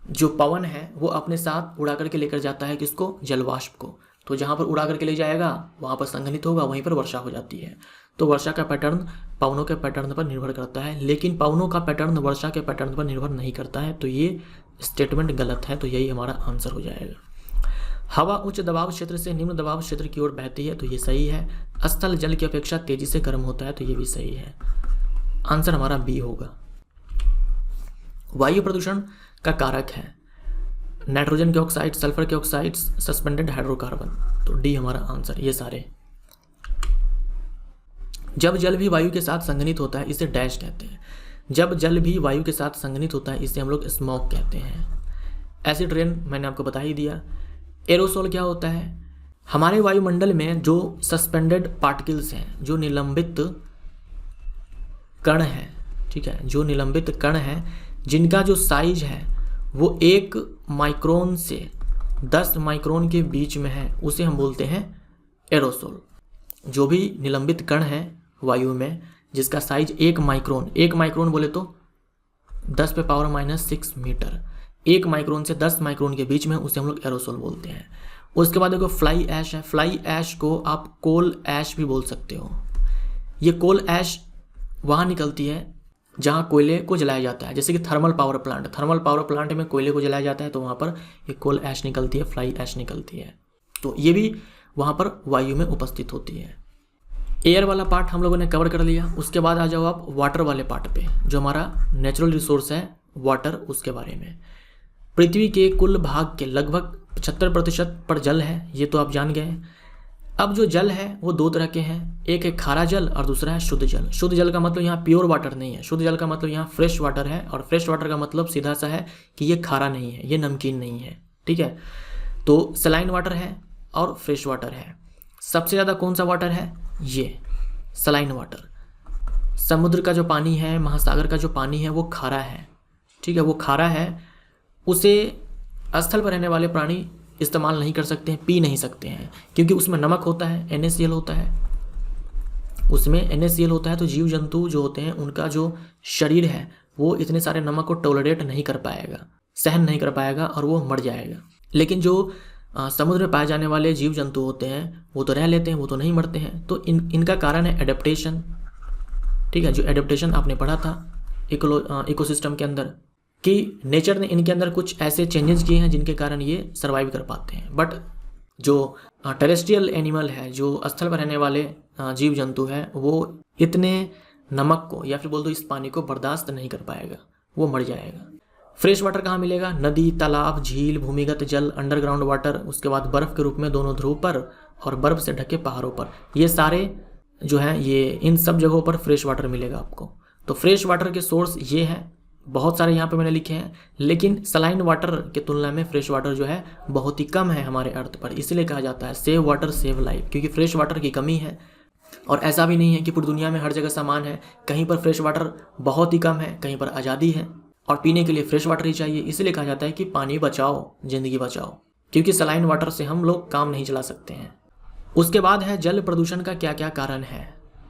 जो पवन है वो अपने साथ उड़ा करके लेकर जाता है किसको, जलवाष्प को। तो जहाँ पर उड़ा करके ले जाएगा वहाँ पर संघनित होगा, वहीं पर वर्षा हो जाती है। तो वर्षा का पैटर्न पवनों के पैटर्न पर निर्भर करता है, लेकिन पवनों का पैटर्न वर्षा के पैटर्न पर निर्भर नहीं करता है। तो ये स्टेटमेंट गलत है, तो यही हमारा आंसर हो जाएगा। हवा उच्च दबाव क्षेत्र से निम्न दबाव क्षेत्र की ओर बहती है, तो ये सही है। स्थल जल की अपेक्षा तेजी से गर्म होता है, तो ये भी सही है। आंसर हमारा बी होगा। वायु प्रदूषण का कारक है नाइट्रोजन के ऑक्साइड, सल्फर के ऑक्साइड, सस्पेंडेड हाइड्रोकार्बन। तो डी हमारा आंसर। ये सारे जब जल भी वायु के साथ संघनित होता है इसे डैश कहते हैं। जब जल भी वायु के साथ संघनित होता है इसे हम लोग स्मॉग कहते हैं। एसिड रेन मैंने आपको बता ही दिया। एरोसोल क्या होता है, हमारे वायुमंडल में जो सस्पेंडेड पार्टिकल्स हैं, जो निलंबित कण हैं, ठीक है, जो निलंबित कण हैं जिनका जो साइज है वो 1 माइक्रोन से 10 माइक्रोन के बीच में है, उसे हम बोलते हैं एरोसोल। जो भी निलंबित कण है वायु में जिसका साइज 1 माइक्रोन बोले तो 10⁻⁻⁶ मीटर, 1 माइक्रोन से 10 माइक्रोन के बीच में, उसे हम लोग एरोसोल बोलते हैं। उसके बाद देखो फ्लाई ऐश है। फ्लाई ऐश को आप कोल ऐश भी बोल सकते हो। ये कोल ऐश वहाँ निकलती है जहाँ कोयले को जलाया जाता है, जैसे कि थर्मल पावर प्लांट में कोयले को जलाया जाता है तो वहाँ पर एक कोल ऐश निकलती है, फ्लाई ऐश निकलती है। तो ये भी वहाँ पर वायु में उपस्थित होती है। एयर वाला पार्ट हम लोगों ने कवर कर लिया। उसके बाद आ जाओ आप वाटर वाले पार्ट पे, जो हमारा नेचुरल रिसोर्स है वाटर, उसके बारे में। पृथ्वी के कुल भाग के लगभग 75% पर जल है, ये तो आप जान गए। अब जो जल है वो दो तरह के हैं, एक है खारा जल और दूसरा है शुद्ध जल। शुद्ध जल का मतलब यहाँ प्योर वाटर नहीं है, शुद्ध जल का मतलब यहाँ फ्रेश वाटर है, और फ्रेश वाटर का मतलब सीधा सा है कि ये खारा नहीं है, ये नमकीन नहीं है, ठीक है। तो सलाइन वाटर है और फ्रेश वाटर है। सबसे ज़्यादा कौन सा वाटर है? ये सलाइन वाटर। समुद्र का जो पानी है, महासागर का जो पानी है वो खारा है, ठीक है, वो खारा है। उसे स्थल पर रहने वाले प्राणी इस्तेमाल नहीं कर सकते हैं, पी नहीं सकते हैं, क्योंकि उसमें नमक होता है, NaCl होता है, उसमें NaCl होता है। तो जीव जंतु जो होते हैं उनका जो शरीर है वो इतने सारे नमक को टॉलरेट नहीं कर पाएगा, सहन नहीं कर पाएगा और वो मर जाएगा। लेकिन जो समुद्र में पाए जाने वाले जीव जंतु होते हैं वो तो रह लेते हैं, वो तो नहीं मरते हैं। तो इनका कारण है एडेप्टेशन, ठीक है, जो एडेप्टेशन आपने पढ़ा था इकोसिस्टम के अंदर, कि नेचर ने इनके अंदर कुछ ऐसे चेंजेस किए हैं जिनके कारण ये सर्वाइव कर पाते हैं। बट जो टेरेस्ट्रियल एनिमल है, जो स्थल पर रहने वाले जीव जंतु है, वो इतने नमक को या फिर बोल दो इस पानी को बर्दाश्त नहीं कर पाएगा, वो मर जाएगा। फ्रेश वाटर कहाँ मिलेगा? नदी, तालाब, झील, भूमिगत जल, अंडरग्राउंड वाटर, उसके बाद बर्फ़ के रूप में दोनों ध्रुव पर और बर्फ़ से ढके पहाड़ों पर, ये सारे जो हैं ये इन सब जगहों पर फ्रेश वाटर मिलेगा आपको। तो फ्रेश वाटर के सोर्स ये हैं, बहुत सारे यहाँ पे मैंने लिखे हैं, लेकिन सलाइन वाटर के तुलना में फ्रेश वाटर जो है बहुत ही कम है हमारे अर्थ पर। इसलिए कहा जाता है सेव वाटर सेव लाइफ, क्योंकि फ्रेश वाटर की कमी है। और ऐसा भी नहीं है कि पूरी दुनिया में हर जगह समान है, कहीं पर फ्रेश वाटर बहुत ही कम है, कहीं पर आज़ादी है, और पीने के लिए फ्रेश वाटर ही चाहिए। इसलिए कहा जाता है कि पानी बचाओ ज़िंदगी बचाओ, क्योंकि सलाइन वाटर से हम लोग काम नहीं चला सकते हैं। उसके बाद है जल प्रदूषण का क्या क्या कारण है,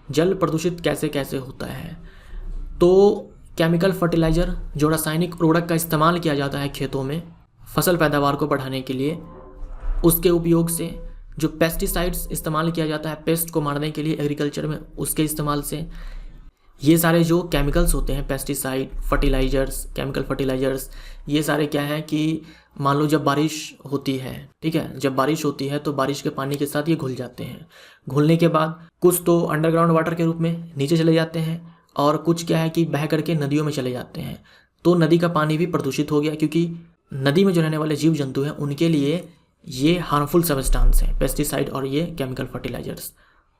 जल प्रदूषित कैसे कैसे होता है। तो केमिकल फर्टिलाइज़र, जो रासायनिक उर्वरक का इस्तेमाल किया जाता है खेतों में फसल पैदावार को बढ़ाने के लिए, उसके उपयोग से, जो पेस्टिसाइड्स इस्तेमाल किया जाता है पेस्ट को मारने के लिए एग्रीकल्चर में, उसके इस्तेमाल से, ये सारे जो केमिकल्स होते हैं, पेस्टिसाइड, फर्टिलाइज़र्स, केमिकल फर्टिलाइज़र्स, ये सारे क्या है कि मान लो जब बारिश होती है, ठीक है, जब बारिश होती है तो बारिश के पानी के साथ ये घुल जाते हैं। घुलने के बाद कुछ तो अंडरग्राउंड वाटर के रूप में नीचे चले जाते हैं, और कुछ क्या है कि बह करके नदियों में चले जाते हैं। तो नदी का पानी भी प्रदूषित हो गया, क्योंकि नदी में जो रहने वाले जीव जंतु हैं उनके लिए ये हार्मफुल सब्सटेंस है पेस्टिसाइड और ये केमिकल फर्टिलाइज़र्स,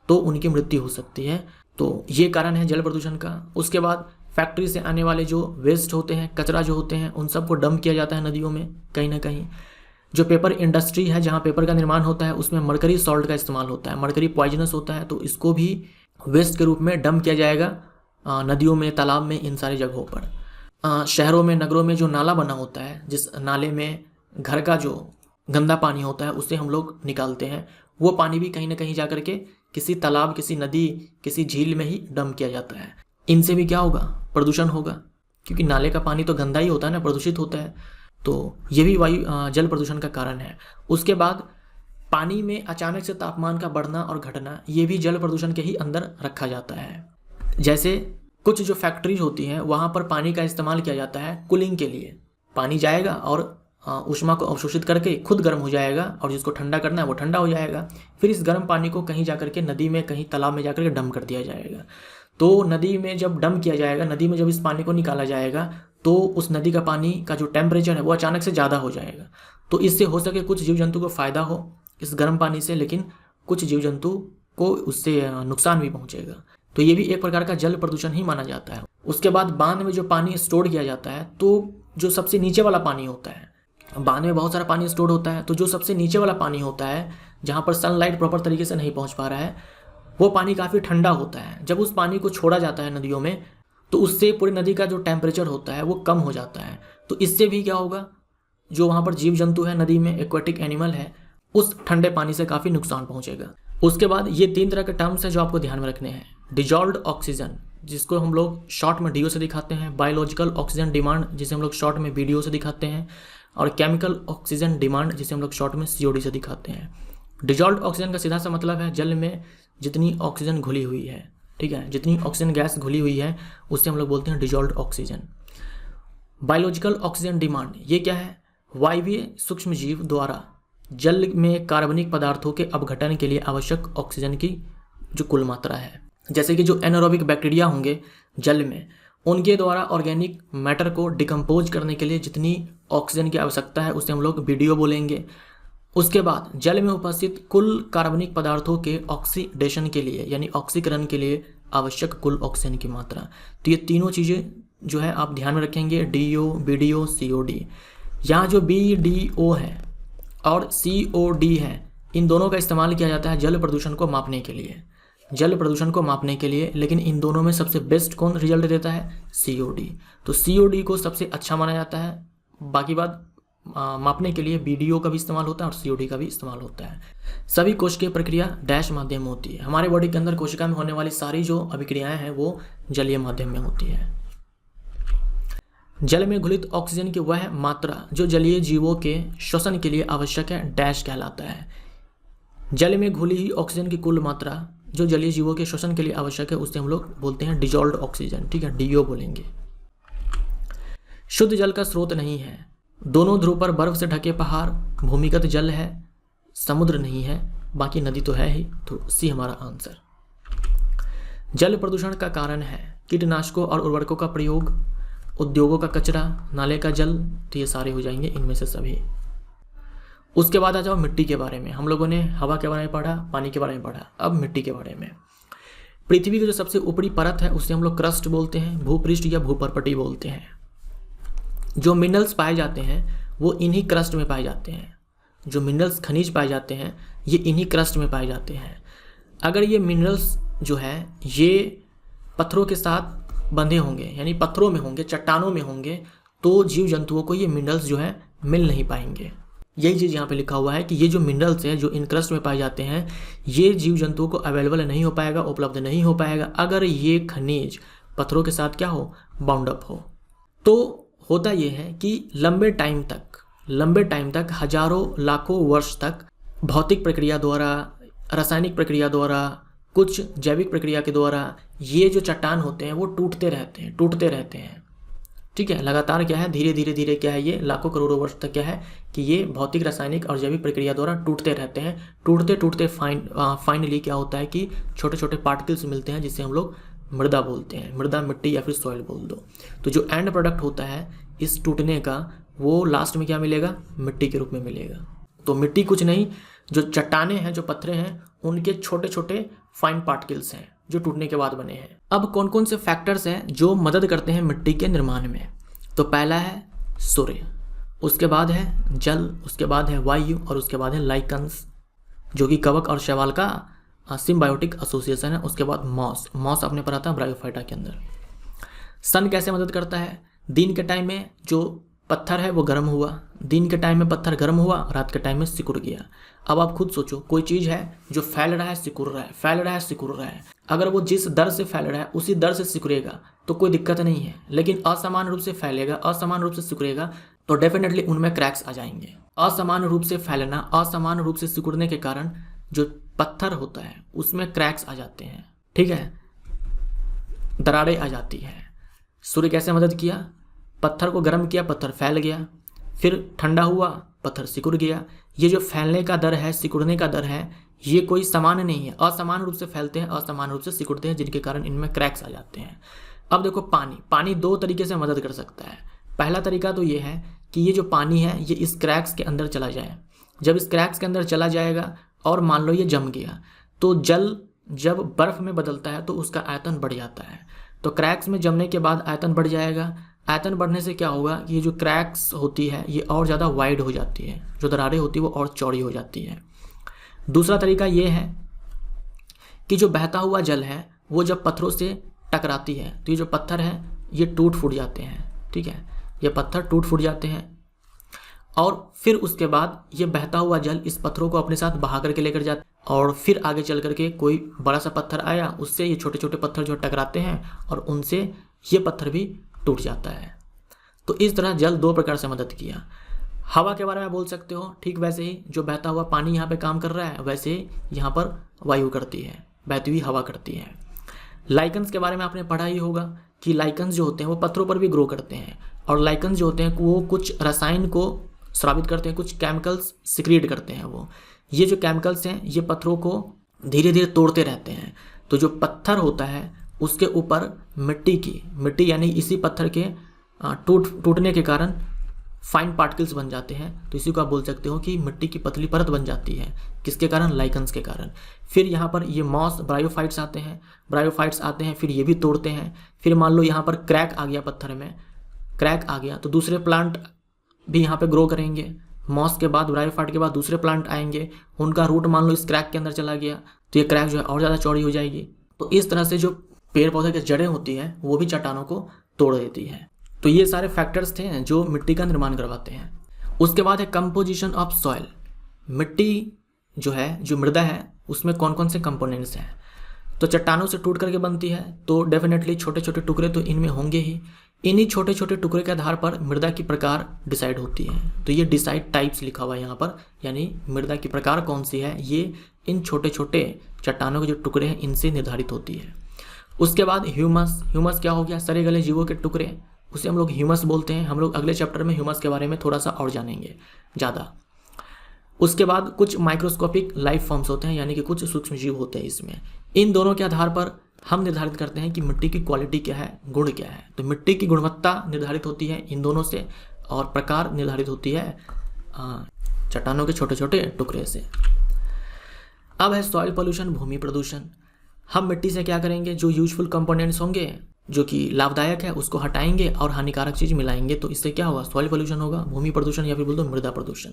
तो उनकी मृत्यु हो सकती है। तो ये कारण है जल प्रदूषण का। उसके बाद फैक्ट्री से आने वाले जो वेस्ट होते हैं, कचरा जो होते हैं, उन सबको डंप किया जाता है नदियों में कहीं ना कहीं। जो पेपर इंडस्ट्री है, जहाँ पेपर का निर्माण होता है, उसमें मरकरी सॉल्ट का इस्तेमाल होता है, मरकरी पॉइजनस होता है, तो इसको भी वेस्ट के रूप में डंप किया जाएगा नदियों में, तालाब में, इन सारी जगहों पर। शहरों में, नगरों में जो नाला बना होता है, जिस नाले में घर का जो गंदा पानी होता है उससे हम लोग निकालते हैं, वो पानी भी कहीं ना कहीं जा करके किसी तालाब, किसी नदी, किसी झील में ही डंप किया जाता है। इनसे भी क्या होगा? प्रदूषण होगा, क्योंकि नाले का पानी तो गंदा ही होता है ना, प्रदूषित होता है। तो ये भी जल प्रदूषण का कारण है। उसके बाद पानी में अचानक से तापमान का बढ़ना और घटना, ये भी जल प्रदूषण के ही अंदर रखा जाता है। जैसे कुछ जो फैक्ट्रीज होती हैं वहाँ पर पानी का इस्तेमाल किया जाता है कूलिंग के लिए। पानी जाएगा और ऊष्मा को अवशोषित करके खुद गर्म हो जाएगा, और जिसको ठंडा करना है वो ठंडा हो जाएगा। फिर इस गर्म पानी को कहीं जाकर के नदी में, कहीं तालाब में जाकर के डंप कर दिया जाएगा। तो नदी में जब डंप किया जाएगा, नदी में जब इस पानी को निकाला जाएगा, तो उस नदी का पानी का जो टेम्परेचर है वो अचानक से ज़्यादा हो जाएगा। तो इससे हो सके कुछ जीव जंतु को फ़ायदा हो इस गर्म पानी से, लेकिन कुछ जीव जंतु को उससे नुकसान भी पहुँचेगा। तो ये भी एक प्रकार का जल प्रदूषण ही माना जाता है। उसके बाद बांध में जो पानी स्टोर किया जाता है, तो जो सबसे नीचे वाला पानी होता है, बांध में बहुत सारा पानी स्टोर होता है, तो जो सबसे नीचे वाला पानी होता है, जहाँ पर सनलाइट प्रॉपर तरीके से नहीं पहुँच पा रहा है, वो पानी काफ़ी ठंडा होता है। जब उस पानी को छोड़ा जाता है नदियों में, तो उससे पूरी नदी का जो टेम्परेचर होता है वो कम हो जाता है। तो इससे भी क्या होगा, जो वहाँ पर जीव जंतु है नदी में, एक्वेटिक एनिमल है, उस ठंडे पानी से काफ़ी नुकसान पहुँचेगा। उसके बाद ये 3 तरह के टर्म्स हैं जो आपको ध्यान में रखने हैं। डिजॉल्व्ड ऑक्सीजन, जिसको हम लोग शॉर्ट में DO से दिखाते हैं, बायोलॉजिकल ऑक्सीजन डिमांड, जिसे हम लोग शॉर्ट में BDO से दिखाते हैं, और केमिकल ऑक्सीजन डिमांड, जिसे हम लोग शॉर्ट में COD से दिखाते हैं। डिजॉल्व्ड ऑक्सीजन का सीधा सा मतलब है जल में जितनी ऑक्सीजन घुली हुई है, ठीक है, जितनी ऑक्सीजन गैस घुली हुई है उससे हम लोग बोलते हैं dissolved oxygen. Biological oxygen demand, ये क्या है? वायवीय सूक्ष्म जीव द्वारा जल में कार्बनिक पदार्थों के अपघटन के लिए आवश्यक ऑक्सीजन की जो कुल मात्रा है। जैसे कि जो एनारोबिक बैक्टीरिया होंगे जल में, उनके द्वारा ऑर्गेनिक मैटर को डिकम्पोज करने के लिए जितनी ऑक्सीजन की आवश्यकता है उसे हम लोग BDO बोलेंगे। उसके बाद जल में उपस्थित कुल कार्बनिक पदार्थों के ऑक्सीडेशन के लिए यानी ऑक्सीकरण के लिए आवश्यक कुल ऑक्सीजन की मात्रा। तो ये तीनों चीज़ें जो है आप ध्यान में रखेंगे, DO, BDO, COD। यहाँ जो BDO है और COD है, इन दोनों का इस्तेमाल किया जाता है जल प्रदूषण को मापने के लिए, जल प्रदूषण को मापने के लिए। लेकिन इन दोनों में सबसे बेस्ट कौन रिजल्ट देता है? COD। तो COD को सबसे अच्छा माना जाता है। बाकी बात मापने के लिए BDO का भी इस्तेमाल होता है और COD का भी इस्तेमाल होता है। सभी कोशिकीय प्रक्रिया डैश माध्यम में होती है। हमारे बॉडी के अंदर कोशिका में होने वाली सारी जो अभिक्रियाएं हैं वो जलीय माध्यम में होती है। जल में घुलित ऑक्सीजन की वह मात्रा जो जलीय जीवों के श्वसन के लिए आवश्यक है डैश कहलाता है। जल में घुली हुई ऑक्सीजन की कुल मात्रा जो जलीय जीवों के श्वसन के लिए आवश्यक है उसे हम लोग बोलते हैं डिजॉल्व्ड ऑक्सीजन, ठीक है, DO बोलेंगे। शुद्ध जल का स्रोत नहीं है। दोनों ध्रुव पर बर्फ से ढके पहाड़ भूमिगत जल है, समुद्र नहीं है, बाकी नदी तो है ही, तो C हमारा आंसर। जल प्रदूषण का कारण है कीटनाशकों और उर्वरकों का प्रयोग, उद्योगों का कचरा, नाले का जल, तो ये सारे हो जाएंगे इनमें से सभी। उसके बाद आ जाओ मिट्टी के बारे में। हम लोगों ने हवा के बारे में पढ़ा, पानी के बारे में पढ़ा, अब मिट्टी के बारे में। पृथ्वी की जो सबसे ऊपरी परत है उसे हम लोग क्रस्ट बोलते हैं, भूपृष्ठ या भूपर्पटी बोलते हैं। जो मिनरल्स पाए जाते हैं वो इन्हीं क्रस्ट में पाए जाते हैं। जो मिनरल्स खनिज पाए जाते हैं ये इन्हीं क्रस्ट में पाए जाते हैं। अगर ये मिनरल्स जो है ये पत्थरों के साथ बंधे होंगे यानी पत्थरों में होंगे, चट्टानों में होंगे, तो जीव जंतुओं को ये मिनरल्स जो है मिल नहीं पाएंगे। यही चीज़ यहाँ पे लिखा हुआ है कि ये जो मिनरल्स है जो इन क्रस्ट में पाए जाते हैं ये जीव जंतुओं को अवेलेबल नहीं हो पाएगा, उपलब्ध नहीं हो पाएगा अगर ये खनिज पत्थरों के साथ क्या हो, बाउंड अप हो। तो होता ये है कि लंबे टाइम तक हजारों लाखों वर्ष तक भौतिक प्रक्रिया द्वारा, रासायनिक प्रक्रिया द्वारा, कुछ जैविक प्रक्रिया के द्वारा ये जो चट्टान होते हैं वो टूटते रहते हैं, ठीक है। लगातार क्या है, धीरे क्या है, ये लाखों करोड़ों वर्ष तक क्या है कि ये भौतिक, रासायनिक और जैविक प्रक्रिया द्वारा टूटते रहते हैं। टूटते फाइनली क्या होता है कि छोटे छोटे पार्टिकल्स मिलते हैं जिसे हम लोग मृदा बोलते हैं, मृदा, मिट्टी या फिर सॉइल बोल दो। तो जो एंड प्रोडक्ट होता है इस टूटने का वो लास्ट में क्या मिलेगा, मिट्टी के रूप में मिलेगा। तो मिट्टी कुछ नहीं, जो चट्टाने हैं, जो पत्थरे हैं, उनके छोटे छोटे फाइन पार्टिकल्स हैं जो टूटने के बाद बने हैं। अब कौन कौन से फैक्टर्स हैं जो मदद करते हैं मिट्टी के निर्माण में? तो पहला है सूर्य, उसके बाद है जल, उसके बाद है वायु और उसके बाद है लाइकन्स जो कि कवक और शैवाल का सिम्बायोटिक एसोसिएशन है। उसके बाद मॉस आपने पढ़ा था ब्रायोफाइटा के अंदर। सन कैसे मदद करता है? दिन के टाइम में जो पत्थर है वो गर्म हुआ, दिन के टाइम में पत्थर गर्म हुआ, रात के टाइम में सिकुड़ गया। अब आप खुद सोचो, कोई चीज़ है जो फैल रहा है, सिकुड़ रहा है, अगर वो जिस दर से फैल रहा है उसी दर से सिकुड़ेगा तो कोई दिक्कत नहीं है, लेकिन असमान रूप से फैलेगा, असमान रूप से सिकुड़ेगा तो डेफिनेटली उनमें क्रैक्स आ जाएंगे। असमान रूप से फैलना, असमान रूप से सिकुड़ने के कारण जो पत्थर होता है उसमें क्रैक्स आ जाते हैं, ठीक है, दरारें आ जाती हैं। सूर्य कैसे मदद किया? पत्थर को गर्म किया, पत्थर फैल गया, फिर ठंडा हुआ, पत्थर सिकुड़ गया। ये जो फैलने का दर है, सिकुड़ने का दर है, ये कोई समान नहीं है, असमान रूप से फैलते हैं, असमान रूप से सिकुड़ते हैं, जिनके कारण इनमें क्रैक्स आ जाते हैं। अब देखो पानी दो तरीके से मदद कर सकता है। पहला तरीका तो ये है कि ये जो पानी है ये इस क्रैक्स के अंदर चला जाए। जब इस क्रैक्स के अंदर चला जाएगा और मान लो ये जम गया तो जल जब बर्फ में बदलता है तो उसका आयतन बढ़ जाता है। तो क्रैक्स में जमने के बाद आयतन बढ़ जाएगा। आयतन बढ़ने से क्या होगा कि ये जो क्रैक्स होती है ये और ज़्यादा वाइड हो जाती है, जो दरारें होती है वो और चौड़ी हो जाती है। दूसरा तरीका ये है कि जो बहता हुआ जल है वो जब पत्थरों से टकराती है तो ये जो पत्थर है ये टूट फूट जाते हैं, ठीक है, ये पत्थर टूट फूट जाते हैं और फिर उसके बाद ये बहता हुआ जल इस पत्थरों को अपने साथ बहा करके लेकर जाता है और फिर आगे चल करके कोई बड़ा सा पत्थर आया, उससे ये छोटे छोटे पत्थर जो टकराते हैं और उनसे ये पत्थर भी टूट जाता है। तो इस तरह जल दो प्रकार से मदद किया। हवा के बारे में बोल सकते हो, ठीक वैसे ही जो बहता हुआ पानी यहाँ पे काम कर रहा है वैसे यहाँ पर वायु करती है, बहती हुई हवा करती है। लाइकन्स के बारे में आपने पढ़ा ही होगा कि लाइकन्स जो होते हैं वो पत्थरों पर भी ग्रो करते हैं, और लाइकन्स जो होते हैं वो कुछ रसायन को स्रावित करते हैं, कुछ केमिकल्स सिक्रीट करते हैं। वो ये जो केमिकल्स हैं ये पत्थरों को धीरे धीरे तोड़ते रहते हैं। तो जो पत्थर होता है उसके ऊपर मिट्टी यानी इसी पत्थर के टूटने के कारण फाइन पार्टिकल्स बन जाते हैं। तो इसी को आप बोल सकते हो कि मिट्टी की पतली परत बन जाती है, किसके कारण? लाइकन्स के कारण। फिर यहाँ पर ये मॉस ब्रायोफाइट्स आते हैं, फिर ये भी तोड़ते हैं। फिर मान लो यहाँ पर क्रैक आ गया, पत्थर में क्रैक आ गया तो दूसरे प्लांट भी यहाँ पे ग्रो करेंगे। मॉस के बाद, ब्रायोफाइट के बाद दूसरे प्लांट आएंगे, उनका रूट मान लो इस क्रैक के अंदर चला गया तो ये क्रैक जो है और ज़्यादा चौड़ी हो जाएगी। तो इस तरह से जो पेड़ पौधे की जड़ें होती हैं वो भी चट्टानों को तोड़ देती है। तो ये सारे फैक्टर्स थे जो मिट्टी का निर्माण करवाते हैं। उसके बाद है कंपोजिशन ऑफ सॉइल। मिट्टी जो है, जो मृदा है, उसमें कौन कौन से कंपोनेंट्स हैं? तो चट्टानों से टूट करके बनती है, तो डेफिनेटली छोटे छोटे टुकड़े तो इनमें होंगे ही। इन्हीं छोटे छोटे टुकड़े के आधार पर मृदा की प्रकार डिसाइड होती है। तो ये डिसाइड टाइप्स लिखा हुआ है यहाँ पर, यानी मृदा की प्रकार कौन सी है ये इन छोटे छोटे चट्टानों के जो टुकड़े हैं इनसे निर्धारित होती है। उसके बाद ह्यूमस क्या हो गया? सड़े गले जीवों के टुकड़े, उसे हम लोग ह्यूमस बोलते हैं। हम लोग अगले चैप्टर में ह्यूमस के बारे में थोड़ा सा और जानेंगे ज़्यादा। उसके बाद कुछ माइक्रोस्कोपिक लाइफ फॉर्म्स होते हैं, यानी कि कुछ सूक्ष्म जीव होते हैं इसमें। इन दोनों के आधार पर हम निर्धारित करते हैं कि मिट्टी की क्वालिटी क्या है, गुण क्या है। तो मिट्टी की गुणवत्ता निर्धारित होती है इन दोनों से, और प्रकार निर्धारित होती है चट्टानों के छोटे छोटे टुकड़े से। अब है सॉइल पोल्यूशन, भूमि प्रदूषण। हम मिट्टी से क्या करेंगे? जो यूजफुल कंपोनेंट्स होंगे, जो कि लाभदायक है, उसको हटाएंगे और हानिकारक चीज़ मिलाएंगे। तो इससे क्या होगा? सॉइल पोल्यूशन होगा, भूमि प्रदूषण, या फिर बोल दो मृदा प्रदूषण।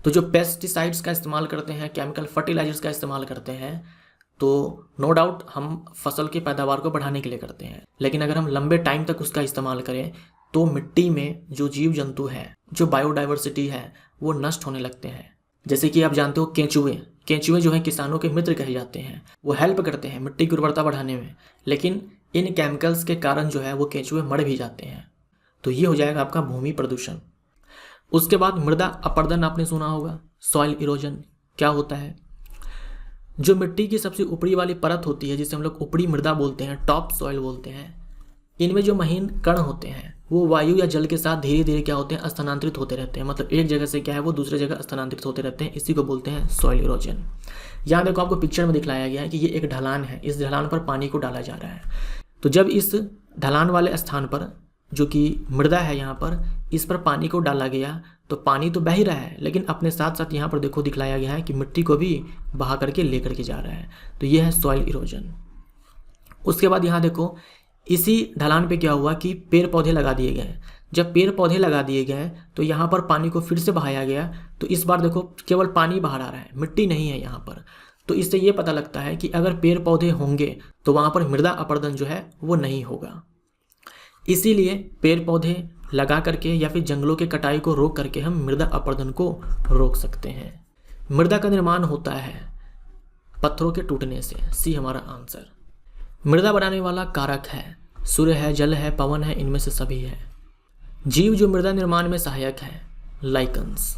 तो जो पेस्टिसाइड्स का इस्तेमाल करते हैं, केमिकल फर्टिलाइजर्स का इस्तेमाल करते हैं, तो नो डाउट हम फसल की पैदावार को बढ़ाने के लिए करते हैं, लेकिन अगर हम लंबे टाइम तक उसका इस्तेमाल करें तो मिट्टी में जो जीव जंतु हैं, जो बायोडाइवर्सिटी है, वो नष्ट होने लगते हैं। जैसे कि आप जानते हो केंचुए जो हैं किसानों के मित्र कहे जाते हैं, वो हेल्प करते हैं मिट्टी की उर्वरता बढ़ाने में, लेकिन इन केमिकल्स के कारण जो है वो केंचुए मर भी जाते हैं। तो ये हो जाएगा आपका भूमि प्रदूषण। उसके बाद मृदा अपरदन आपने सुना होगा, सॉइल इरोजन। क्या होता है? जो मिट्टी की सबसे ऊपरी वाली परत होती है, जिसे हम लोग ऊपरी मृदा बोलते हैं, टॉप सॉइल बोलते हैं, इनमें जो महीन कण होते हैं वो वायु या जल के साथ धीरे धीरे क्या होते हैं? स्थानांतरित होते रहते हैं। मतलब एक जगह से क्या है वो दूसरे जगह स्थानांतरित होते रहते हैं। इसी को बोलते हैं सॉइल इरोजन। यहाँ देखो आपको पिक्चर में दिखलाया गया है कि ये एक ढलान है, इस ढलान पर पानी को डाला जा रहा है। तो जब इस ढलान वाले स्थान पर जो कि मृदा है, यहाँ पर इस पर पानी को डाला गया तो पानी तो बह ही रहा है, लेकिन अपने साथ साथ यहाँ पर देखो दिखलाया गया है कि मिट्टी को भी बहा करके लेकर के जा रहा है। तो ये है सॉइल इरोजन। उसके बाद यहाँ देखो इसी ढलान पे क्या हुआ कि पेड़ पौधे लगा दिए गए। जब पेड़ पौधे लगा दिए गए तो यहाँ पर पानी को फिर से बहाया गया। तो इस बार देखो केवल पानी बाहर आ रहा है, मिट्टी नहीं है यहाँ पर। तो इससे ये पता लगता है कि अगर पेड़ पौधे होंगे तो वहाँ पर मृदा अपरदन जो है वो नहीं होगा। इसीलिए पेड़ पौधे लगा करके या फिर जंगलों के कटाई को रोक करके हम मृदा अपरदन को रोक सकते हैं। मृदा का निर्माण होता है पत्थरों के टूटने से, सी हमारा आंसर। मृदा बनाने वाला कारक है, सूर्य है, जल है, पवन है, इनमें से सभी है। जीव जो मृदा निर्माण में सहायक है, लाइकन्स।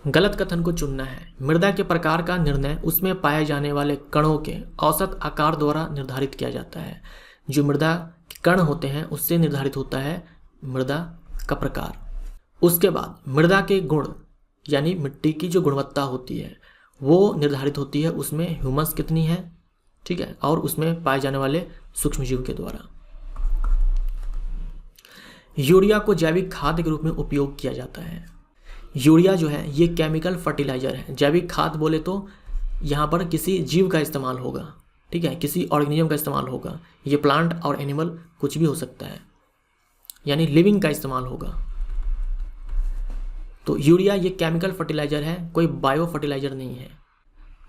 गलत कथन को चुनना है। मृदा के प्रकार का निर्णय उसमें पाए जाने वाले कणों के औसत आकार द्वारा निर्धारित किया जाता है। जो मृदा के कण होते हैं उससे निर्धारित होता है मृदा का प्रकार। उसके बाद मृदा के गुण, यानी मिट्टी की जो गुणवत्ता होती है वो निर्धारित होती है उसमें ह्यूमस कितनी है, ठीक है, और उसमें पाए जाने वाले सूक्ष्मजीव के द्वारा। यूरिया को जैविक खाद के रूप में उपयोग किया जाता है। यूरिया जो है ये केमिकल फर्टिलाइजर है। जैविक खाद बोले तो यहाँ पर किसी जीव का इस्तेमाल होगा, ठीक है, किसी ऑर्गेनिज्म का इस्तेमाल होगा। ये प्लांट और एनिमल कुछ भी हो सकता है, यानी लिविंग का इस्तेमाल होगा। तो यूरिया ये केमिकल फर्टिलाइजर है, कोई बायो फर्टिलाइजर नहीं है।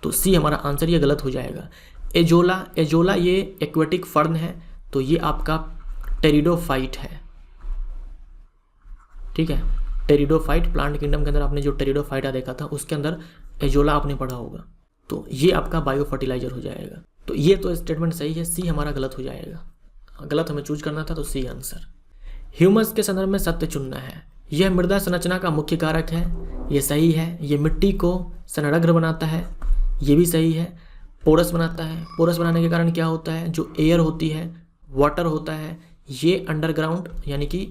तो सी हमारा आंसर ये गलत हो जाएगा। एजोला ये एक्वेटिक फर्न है, तो ये आपका टेरिडोफाइट है, ठीक है। टेरिडोफाइट प्लांट किंगडम के अंदर आपने जो टेरिडोफाइटा देखा था उसके अंदर एजोला आपने पढ़ा होगा। तो ये आपका बायो फर्टिलाइजर हो जाएगा। तो ये तो स्टेटमेंट सही है, सी हमारा गलत हो जाएगा। गलत हमें चूज करना था, तो सी आंसर। ह्यूमस के संदर्भ में सत्य चुनना है। यह मृदा संरचना का मुख्य कारक है, ये सही है। ये मिट्टी को संरग्र बनाता है, ये भी सही है। पोरस बनाता है, पोरस बनाने के कारण क्या होता है, जो एयर होती है, वाटर होता है, ये अंडरग्राउंड यानी कि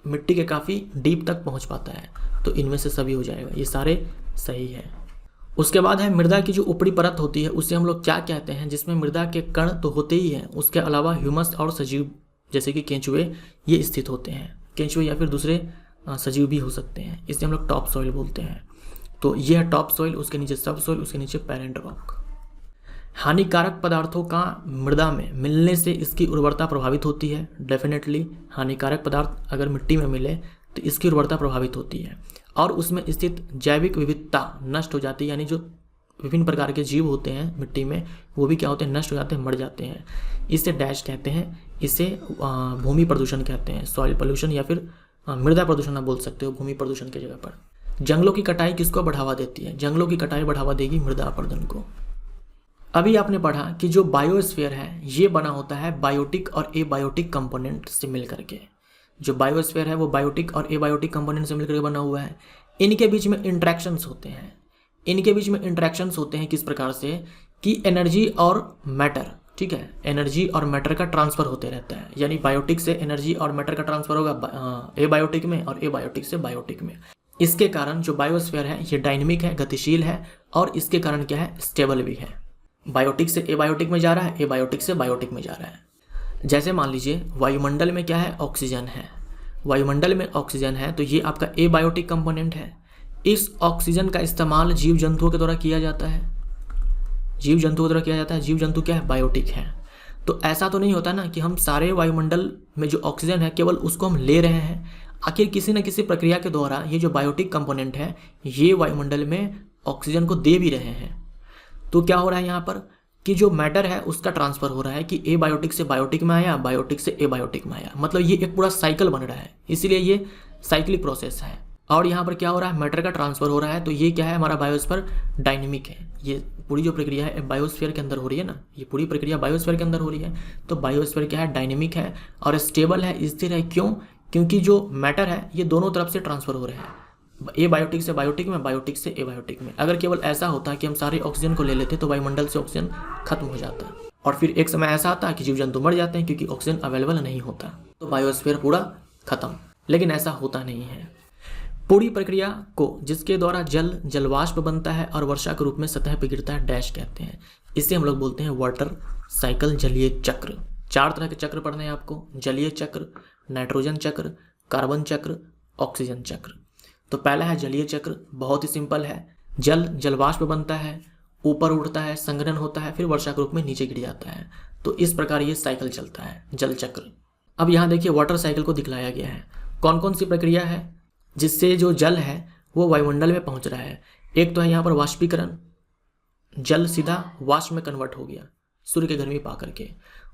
मिट्टी के काफ़ी डीप तक पहुंच पाता है। तो इनमें से सभी हो जाएगा, ये सारे सही है। उसके बाद है मृदा की जो ऊपरी परत होती है उसे हम लोग क्या कहते हैं, जिसमें मृदा के कण तो होते ही हैं, उसके अलावा ह्यूमस और सजीव जैसे कि केंचुए ये स्थित होते हैं। केंचुए या फिर दूसरे सजीव भी हो सकते हैं, इसे हम लोग टॉप सॉइल बोलते हैं। तो यह है टॉप सॉइल, उसके नीचे सब सॉइल, उसके नीचे पेरेंट रॉक। हानिकारक पदार्थों का मृदा में मिलने से इसकी उर्वरता प्रभावित होती है। डेफिनेटली हानिकारक पदार्थ अगर मिट्टी में मिले तो इसकी उर्वरता प्रभावित होती है और उसमें स्थित जैविक विविधता नष्ट हो जाती है, यानी जो विभिन्न प्रकार के जीव होते हैं मिट्टी में वो भी क्या होते हैं, नष्ट हो जाते हैं, मर जाते हैं। इसे डैश कहते हैं, इसे भूमि प्रदूषण कहते हैं, सॉइल पोल्यूशन या फिर मृदा प्रदूषण आप बोल सकते हो भूमि प्रदूषण की जगह पर। जंगलों की कटाई किसको बढ़ावा देती है, जंगलों की कटाई बढ़ावा देगी मृदा अपरदन को। अभी आपने पढ़ा कि जो बायोस्फीयर है ये बना होता है बायोटिक और एबायोटिक कंपोनेंट से मिलकर के। जो बायोस्फीयर है वो बायोटिक और एबायोटिक कंपोनेंट से मिलकर के बना हुआ है। इनके बीच में इंट्रैक्शंस होते हैं, इनके बीच में इंट्रैक्शंस होते हैं किस प्रकार से कि एनर्जी और मैटर, ठीक है, एनर्जी और मैटर का ट्रांसफर होते रहता है। यानी बायोटिक से एनर्जी और मैटर का ट्रांसफर होगा एबायोटिक में और एबायोटिक से बायोटिक में। इसके कारण जो बायोस्फीयर है ये डायनेमिक है, गतिशील है और इसके कारण क्या है, स्टेबल भी है। बायोटिक से एबायोटिक में जा रहा है, एबायोटिक से बायोटिक में जा रहा है। जैसे मान लीजिए वायुमंडल में क्या है, ऑक्सीजन है, वायुमंडल में ऑक्सीजन है तो ये आपका एबायोटिक कंपोनेंट है। इस ऑक्सीजन का इस्तेमाल जीव जंतुओं के द्वारा किया जाता है, जीव जंतुओं के द्वारा किया जाता है। जीव जंतु क्या है, बायोटिक है। तो ऐसा तो नहीं होता ना कि हम सारे वायुमंडल में जो ऑक्सीजन है केवल उसको हम ले रहे हैं। आखिर किसी न किसी प्रक्रिया के द्वारा ये जो बायोटिक कंपोनेंट है ये वायुमंडल में ऑक्सीजन को दे भी रहे हैं। तो क्या हो रहा है यहाँ पर कि जो मैटर है उसका ट्रांसफर हो रहा है कि एबायोटिक से बायोटिक में आया, बायोटिक से एबायोटिक में आया, मतलब ये एक पूरा साइकिल बन रहा है, इसीलिए ये साइक्लिक प्रोसेस है। और यहाँ पर क्या हो रहा है, मैटर का ट्रांसफर हो रहा है। तो ये क्या है, हमारा बायोस्फीयर डायनेमिक है। ये पूरी जो प्रक्रिया है बायोस्फीयर के अंदर हो रही है ना, ये पूरी प्रक्रिया बायोस्फीयर के अंदर हो रही है। तो बायोस्फीयर क्या है, डायनेमिक है और स्टेबल है, स्थिर है। क्यों, क्योंकि जो मैटर है ये दोनों तरफ से ट्रांसफर हो रहे हैं, एबायोटिक से बायोटिक में, बायोटिक से एबायोटिक में। अगर केवल ऐसा होता है कि हम सारे ऑक्सीजन को ले लेते तो वायुमंडल से ऑक्सीजन खत्म हो जाता और फिर एक समय ऐसा आता है कि जीव जंतु मर जाते हैं क्योंकि ऑक्सीजन अवेलेबल नहीं होता, तो बायोस्फीयर पूरा खत्म। लेकिन ऐसा होता नहीं है। पूरी प्रक्रिया को जिसके द्वारा जल जलवाष्प बनता है और वर्षा के रूप में सतह पर गिरता है डैश कहते हैं। इसे हम लोग बोलते हैं वाटर साइकिल, जलीय चक्र। 4 तरह के चक्र पढ़ने हैं आपको, जलीय चक्र, नाइट्रोजन चक्र, कार्बन चक्र, ऑक्सीजन चक्र। तो पहला है जलीय चक्र, बहुत ही सिंपल है। जल जलवाष्प बनता है, ऊपर उड़ता है, संघनन होता है, फिर वर्षा के रूप में नीचे गिर जाता है। तो इस प्रकार ये साइकिल चलता है, जल चक्र। अब यहाँ देखिए वाटर साइकिल को दिखलाया गया है। कौन कौन सी प्रक्रिया है जिससे जो जल है वो वायुमंडल में पहुँच रहा है। एक तो है यहाँ पर वाष्पीकरण, जल सीधा वाष्प में कन्वर्ट हो गया सूर्य की गर्मी पा करके।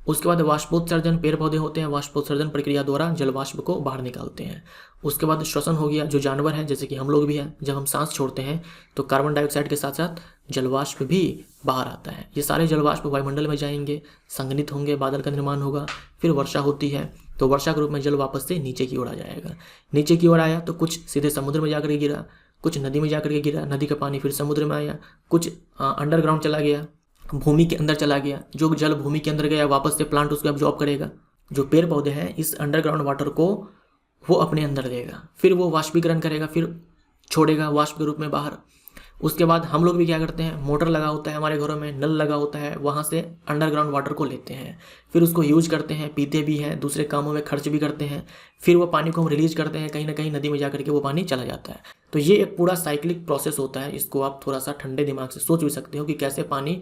उसके बाद वाष्पोत्सर्जन, पेड़ पौधे होते हैं वाष्पोत्सर्जन प्रक्रिया द्वारा जल वाष्प को बाहर निकालते हैं। उसके बाद श्वसन हो गया, जो जानवर हैं जैसे कि हम लोग भी हैं, जब हम सांस छोड़ते हैं तो कार्बन डाइऑक्साइड के साथ साथ जल वाष्प भी बाहर आता है। ये सारे जल वाष्प वायुमंडल में जाएंगे, संघनित होंगे, बादल का निर्माण होगा, फिर वर्षा होती है तो वर्षा के रूप में जल वापस से नीचे की ओर आ जाएगा। नीचे की ओर आया तो कुछ सीधे समुद्र में जाकर के गिरा, कुछ नदी में जाकर के गिरा, नदी का पानी फिर समुद्र में आया, कुछ अंडरग्राउंड चला गया, भूमि के अंदर चला गया। जो जल भूमि के अंदर गया वापस से प्लांट उसको एब्जॉर्ब करेगा। जो पेड़ पौधे हैं इस अंडरग्राउंड वाटर को वो अपने अंदर लेगा, फिर वो वाष्पीकरण करेगा, फिर छोड़ेगा वाष्प के रूप में बाहर। उसके बाद हम लोग भी क्या करते हैं, मोटर लगा होता है हमारे घरों में, नल लगा होता है, वहाँ से अंडरग्राउंड वाटर को लेते हैं, फिर उसको यूज करते हैं, पीते भी हैं, दूसरे कामों में खर्च भी करते हैं, फिर वो पानी को हम रिलीज करते हैं, कहीं ना कहीं नदी में जाकर के वो पानी चला जाता है। तो ये एक पूरा साइक्लिक प्रोसेस होता है। इसको आप थोड़ा सा ठंडे दिमाग से सोच भी सकते हो कि कैसे पानी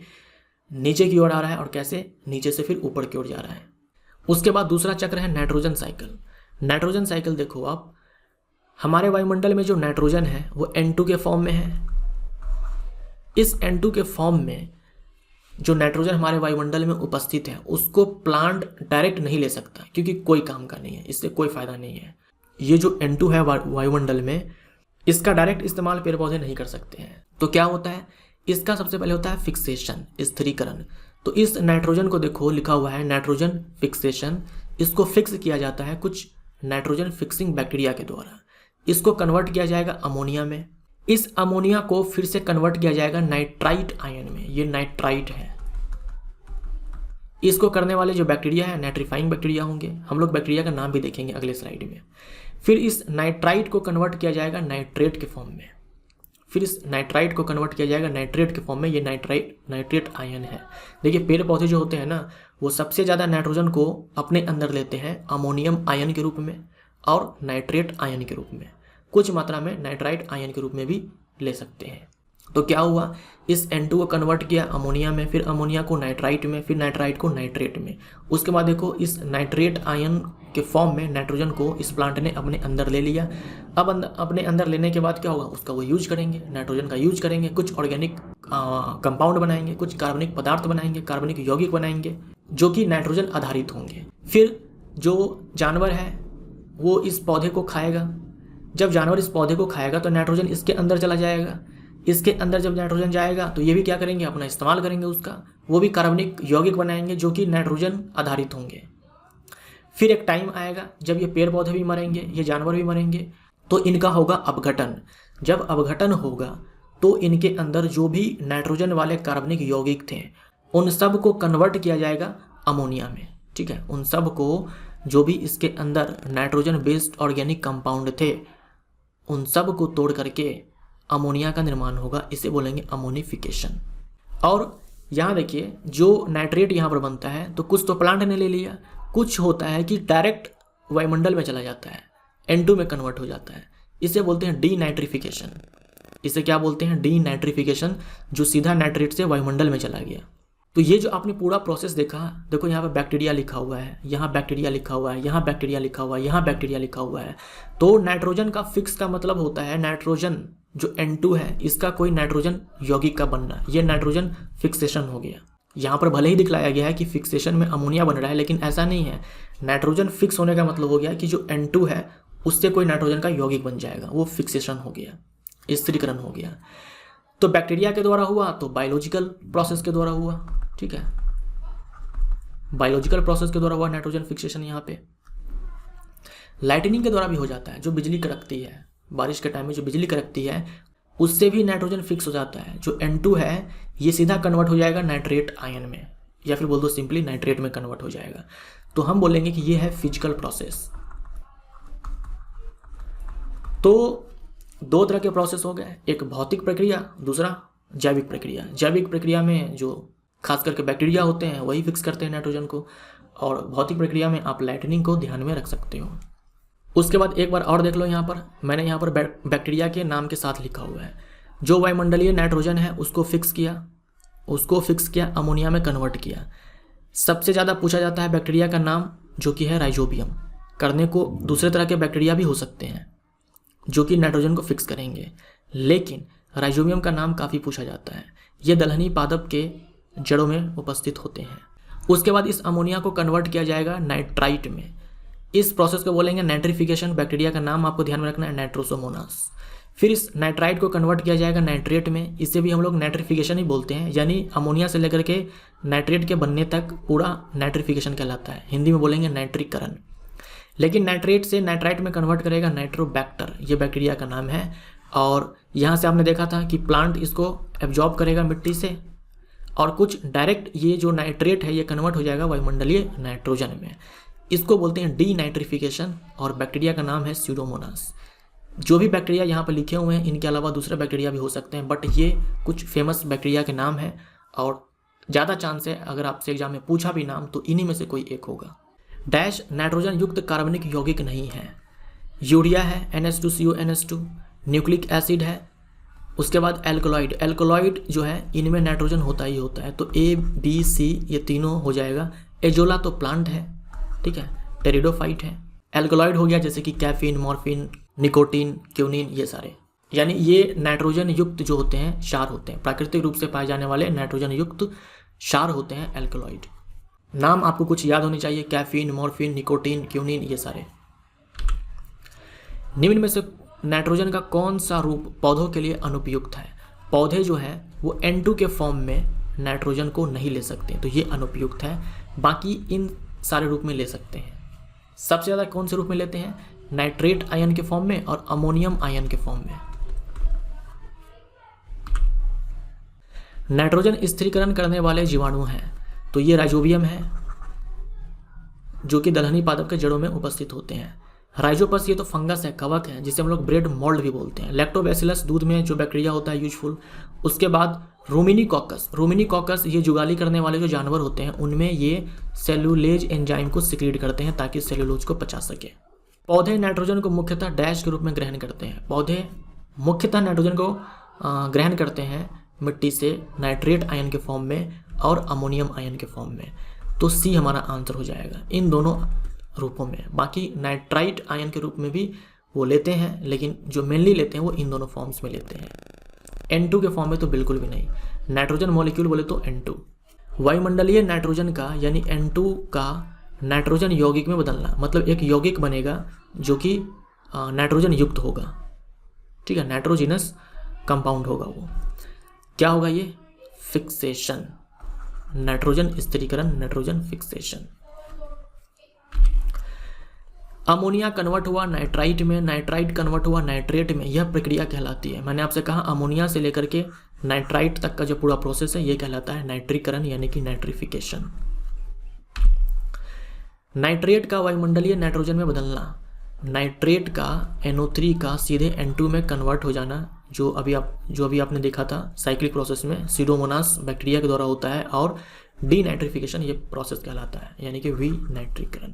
नीचे की ओर आ रहा है और कैसे नीचे से फिर ऊपर की ओर जा रहा है। उसके बाद दूसरा चक्र है नाइट्रोजन साइकिल। नाइट्रोजन साइकिल देखो आप, हमारे वायुमंडल में जो नाइट्रोजन है वो N2 के फॉर्म में है। इस N2 के फॉर्म में जो नाइट्रोजन हमारे वायुमंडल में उपस्थित है उसको प्लांट डायरेक्ट नहीं ले सकता क्योंकि कोई काम का नहीं है, इससे कोई फायदा नहीं है। ये जो N2 है वायुमंडल में, इसका डायरेक्ट इस्तेमाल पेड़ पौधे नहीं कर सकते हैं। तो क्या होता है, इसका सबसे पहले होता है फिक्सेशन, स्थिरीकरण। तो इस नाइट्रोजन को देखो लिखा हुआ है नाइट्रोजन फिक्सेशन। इसको फिक्स किया जाता है कुछ नाइट्रोजन फिक्सिंग बैक्टीरिया के द्वारा। इसको कन्वर्ट किया जाएगा अमोनिया में, इस अमोनिया को फिर से कन्वर्ट किया जाएगा नाइट्राइट आयन में, ये नाइट्राइट है। इसको करने वाले जो बैक्टीरिया है नाइट्रीफाइंग बैक्टीरिया होंगे, हम लोग बैक्टीरिया का नाम भी देखेंगे अगले स्लाइड में। फिर इस नाइट्राइट को कन्वर्ट किया जाएगा नाइट्रेट के फॉर्म में, फिर इस नाइट्राइट को कन्वर्ट किया जाएगा नाइट्रेट के फॉर्म में, ये नाइट्रेट आयन है। देखिए पेड़ पौधे जो होते हैं ना, वो सबसे ज़्यादा नाइट्रोजन को अपने अंदर लेते हैं अमोनियम आयन के रूप में और नाइट्रेट आयन के रूप में, कुछ मात्रा में नाइट्राइट आयन के रूप में भी ले सकते हैं। तो क्या हुआ, इस N2 को कन्वर्ट किया अमोनिया में, फिर अमोनिया को नाइट्राइट में, फिर नाइट्राइट को नाइट्रेट में। उसके बाद देखो इस नाइट्रेट आयन के फॉर्म में नाइट्रोजन को इस प्लांट ने अपने अंदर ले लिया। अब अपने अंदर लेने के बाद क्या होगा, उसका वो यूज करेंगे, नाइट्रोजन का यूज करेंगे, कुछ ऑर्गेनिक कंपाउंड बनाएंगे, कुछ कार्बनिक पदार्थ बनाएंगे, कार्बनिक यौगिक बनाएंगे जो कि नाइट्रोजन आधारित होंगे। फिर जो जानवर है वो इस पौधे को खाएगा, जब जानवर इस पौधे को खाएगा तो नाइट्रोजन इसके अंदर चला जाएगा, इसके अंदर जब नाइट्रोजन जाएगा तो ये भी क्या करेंगे, अपना इस्तेमाल करेंगे उसका, वो भी कार्बनिक यौगिक बनाएंगे जो कि नाइट्रोजन आधारित होंगे। फिर एक टाइम आएगा जब ये पेड़ पौधे भी मरेंगे, ये जानवर भी मरेंगे, तो इनका होगा अपघटन। जब अपघटन होगा तो इनके अंदर जो भी नाइट्रोजन वाले कार्बनिक यौगिक थे उन सब को कन्वर्ट किया जाएगा अमोनिया में, ठीक है। उन सब को जो भी इसके अंदर नाइट्रोजन बेस्ड ऑर्गेनिक कंपाउंड थे उन सब को तोड़ करके अमोनिया का निर्माण होगा, इसे बोलेंगे अमोनिफिकेशन। और यहाँ देखिए जो नाइट्रेट यहाँ पर बनता है तो कुछ तो प्लांट ने ले लिया, कुछ होता है कि डायरेक्ट वायुमंडल में चला जाता है, N2 में कन्वर्ट हो जाता है, इसे बोलते हैं डीनाइट्रिफिकेशन। इसे क्या बोलते हैं, डीनाइट्रिफिकेशन, जो सीधा नाइट्रेट से वायुमंडल में चला गया। तो ये जो आपने पूरा प्रोसेस देखा, देखो यहाँ पे बैक्टीरिया लिखा हुआ है, यहाँ बैक्टीरिया लिखा हुआ है, यहाँ बैक्टीरिया लिखा हुआ है, यहाँ बैक्टीरिया लिखा हुआ है। तो नाइट्रोजन का फिक्स का मतलब होता है नाइट्रोजन जो N2 है इसका कोई नाइट्रोजन यौगिक का बनना, ये नाइट्रोजन फिक्सेशन हो गया। यहाँ पर भले ही दिखलाया गया है कि फिक्सेशन में अमोनिया बन रहा है, लेकिन ऐसा नहीं है। नाइट्रोजन फिक्स होने का मतलब हो गया कि जो N2 है उससे कोई नाइट्रोजन का यौगिक बन जाएगा, वो फिक्सेशन हो गया, स्थिरीकरण हो गया। तो बैक्टीरिया के द्वारा हुआ तो बायोलॉजिकल प्रोसेस के द्वारा हुआ, ठीक है, बायोलॉजिकल प्रोसेस के द्वारा हुआ नाइट्रोजन फिक्सेशन। यहाँ पे लाइटनिंग के द्वारा भी हो जाता है, जो बिजली कड़कती है, बारिश के टाइम में जो बिजली कड़कती है उससे भी नाइट्रोजन फिक्स हो जाता है। जो N2 है ये सीधा कन्वर्ट हो जाएगा नाइट्रेट आयन में, या फिर बोल दो सिंपली नाइट्रेट में कन्वर्ट हो जाएगा। तो हम बोलेंगे कि ये है फिजिकल प्रोसेस। तो दो तरह के प्रोसेस हो गए, एक भौतिक प्रक्रिया, दूसरा जैविक प्रक्रिया। जैविक प्रक्रिया में जो खास करके बैक्टीरिया होते हैं वही फिक्स करते हैं नाइट्रोजन को, और भौतिक प्रक्रिया में आप लाइटनिंग को ध्यान में रख सकते हो। उसके बाद एक बार और देख लो, यहाँ पर मैंने यहाँ पर बैक्टीरिया के नाम के साथ लिखा हुआ है। जो वायुमंडलीय नाइट्रोजन है उसको फिक्स किया, अमोनिया में कन्वर्ट किया। सबसे ज़्यादा पूछा जाता है बैक्टीरिया का नाम जो कि है राइजोबियम। करने को दूसरे तरह के बैक्टीरिया भी हो सकते हैं जो कि नाइट्रोजन को फिक्स करेंगे, लेकिन राइजोबियम का नाम काफ़ी पूछा जाता है। ये दलहनी पादप के जड़ों में उपस्थित होते हैं। उसके बाद इस अमोनिया को कन्वर्ट किया जाएगा नाइट्राइट में। इस प्रोसेस को बोलेंगे नाइट्रिफिकेशन। बैक्टीरिया का नाम आपको ध्यान में रखना है, नाइट्रोसोमोनास। फिर इस नाइट्राइट को कन्वर्ट किया जाएगा नाइट्रेट में, इसे भी हम लोग नाइट्रिफिकेशन ही बोलते हैं, यानी अमोनिया से लेकर के नाइट्रेट के बनने तक पूरा नाइट्रिफिकेशन कहलाता है। हिंदी में बोलेंगे नाइट्रीकरण। लेकिन नाइट्रेट से नाइट्राइट में कन्वर्ट करेगा नाइट्रोबैक्टर, ये बैक्टीरिया का नाम है। और यहाँ से आपने देखा था कि प्लांट इसको एब्जॉर्ब करेगा मिट्टी से, और कुछ डायरेक्ट ये जो नाइट्रेट है ये कन्वर्ट हो जाएगा वायुमंडलीय नाइट्रोजन में। इसको बोलते हैं डीनाइट्रिफिकेशन, और बैक्टीरिया का नाम है स्यूडोमोनास। जो भी बैक्टीरिया यहाँ पर लिखे हुए हैं इनके अलावा दूसरे बैक्टीरिया भी हो सकते हैं, बट ये कुछ फेमस बैक्टीरिया के नाम है, और ज़्यादा चांस है अगर आपसे एग्जाम में पूछा भी नाम तो इन्हीं में से कोई एक होगा। डैश नाइट्रोजन युक्त कार्बनिक यौगिक नहीं है। यूरिया है, NH2CONH2, न्यूक्लिक एसिड है, उसके बाद एल्कोलॉइड जो है इनमें नाइट्रोजन होता ही होता है। तो A, B, C ये तीनों हो जाएगा। एजोला तो प्लांट है, ठीक है, टेरिडोफाइट है। एल्कोलॉइड हो गया जैसे कि कैफीन, मॉर्फिन, निकोटीन, क्यूनिन, ये सारे, यानी ये नाइट्रोजन युक्त जो होते हैं क्षार होते हैं, प्राकृतिक रूप से पाए जाने वाले नाइट्रोजन युक्त क्षार होते हैं एल्कोलॉइड। नाम आपको कुछ याद होनी चाहिए, कैफीन, मॉर्फिन, निकोटीन, क्यूनिन, ये सारे। निम्न में से नाइट्रोजन का कौन सा रूप पौधों के लिए अनुपयुक्त है? पौधे जो है वो N2 के फॉर्म में नाइट्रोजन को नहीं ले सकते, तो ये अनुपयुक्त है। बाकी इन सारे रूप में ले सकते हैं। सबसे ज़्यादा कौन से रूप में लेते हैं? नाइट्रेट आयन के फॉर्म में और अमोनियम आयन के फॉर्म में। नाइट्रोजन स्थिरीकरण करने वाले जीवाणु हैं तो ये राइजोबियम है जो कि दलहनी पादप के जड़ों में उपस्थित होते हैं। राइजोपस ये तो फंगस है, कवक है, जिसे हम लोग ब्रेड मोल्ड भी बोलते हैं। लैक्टोबैसिलस दूध में जो बैक्टीरिया होता है यूजफुल। उसके बाद रूमिनीकॉकस ये जुगाली करने वाले जो जानवर होते हैं उनमें ये सेलुलेज एंजाइम को सिक्रीट करते हैं ताकि सेलुलोज को पचा सके। पौधे नाइट्रोजन को मुख्यतः डैश के रूप में ग्रहण करते हैं। पौधे मुख्यतः नाइट्रोजन को ग्रहण करते हैं मिट्टी से नाइट्रेट आयन के फॉर्म में और अमोनियम आयन के फॉर्म में। तो सी हमारा आंसर हो जाएगा इन दोनों रूपों में। बाकी नाइट्राइट आयन के रूप में भी वो लेते हैं, लेकिन जो मेनली लेते हैं वो इन दोनों फॉर्म्स में लेते हैं। N2 के फॉर्म में तो बिल्कुल भी नहीं। नाइट्रोजन मॉलिक्यूल बोले तो N2। वायुमंडलीय नाइट्रोजन का यानी N2 का नाइट्रोजन यौगिक में बदलना, मतलब एक यौगिक बनेगा जो कि नाइट्रोजन युक्त होगा। ठीक है, नाइट्रोजिनस कंपाउंड होगा। वो क्या होगा? ये फिक्सेशन, नाइट्रोजन स्थिरीकरण, नाइट्रोजन फिक्सेशन। अमोनिया कन्वर्ट हुआ नाइट्राइट में, नाइट्राइट कन्वर्ट हुआ नाइट्रेट में, यह प्रक्रिया कहलाती है। मैंने आपसे कहा अमोनिया से लेकर के नाइट्राइट तक का जो पूरा प्रोसेस है ये कहलाता है नाइट्रीकरण यानी कि नाइट्रिफिकेशन। नाइट्रेट का वायुमंडलीय नाइट्रोजन में बदलना, नाइट्रेट का NO3 का सीधे N2 में कन्वर्ट हो जाना, जो अभी आपने देखा था साइक्लिक प्रोसेस में सीडोमोनास बैक्टीरिया के द्वारा होता है, और डीनाइट्रिफिकेशन ये प्रोसेस कहलाता है यानी कि विनाइट्रीकरण।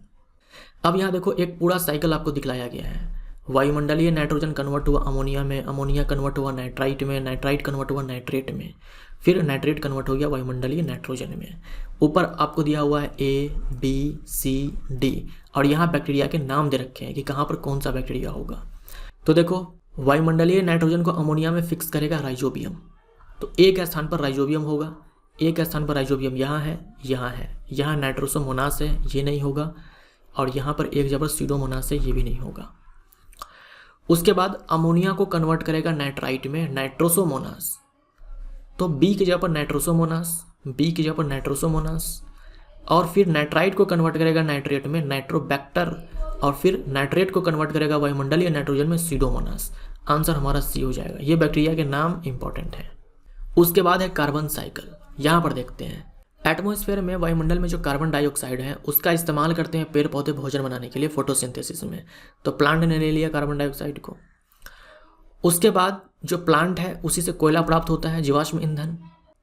अब यहाँ देखो एक पूरा साइकिल आपको दिखलाया गया है। वायुमंडलीय नाइट्रोजन कन्वर्ट हुआ अमोनिया में, अमोनिया कन्वर्ट हुआ नाइट्राइट में, नाइट्राइट कन्वर्ट हुआ नाइट्रेट में, फिर नाइट्रेट कन्वर्ट हो गया वायुमंडलीय नाइट्रोजन में। ऊपर आपको दिया हुआ है A, B, C, D और यहाँ बैक्टीरिया के नाम दे रखे हैं कि कहाँ पर कौन सा बैक्टीरिया होगा। तो देखो वायुमंडलीय नाइट्रोजन को अमोनिया में फिक्स करेगा राइजोबियम, तो एक स्थान पर राइजोबियम होगा, एक स्थान पर राइजोबियम यहाँ है, यहाँ नाइट्रोसोमोनास है, ये नहीं होगा, और यहाँ पर एक जगह सीडोमोनास है, ये भी नहीं होगा। उसके बाद अमोनिया को कन्वर्ट करेगा नाइट्राइट में, नाइट्रोसोमोनास, तो B की जगह पर नाइट्रोसोमोनास, B की जगह पर नाइट्रोसोमोनास, और फिर नाइट्राइट को कन्वर्ट करेगा नाइट्रेट में नाइट्रोबैक्टर, और फिर नाइट्रेट को कन्वर्ट करेगा वायुमंडलीय नाइट्रोजन में सीडोमोनास। आंसर हमारा C हो जाएगा। ये बैक्टीरिया के नाम इंपॉर्टेंट है। उसके बाद है कार्बन साइकिल। यहाँ पर देखते हैं एटमॉस्फेयर में, वायुमंडल में जो कार्बन डाइऑक्साइड है उसका इस्तेमाल करते हैं पेड़ पौधे भोजन बनाने के लिए फोटोसिंथेसिस में। तो प्लांट ने ले लिया कार्बन डाइऑक्साइड को। उसके बाद जो प्लांट है उसी से कोयला प्राप्त होता है, जीवाश्म ईंधन।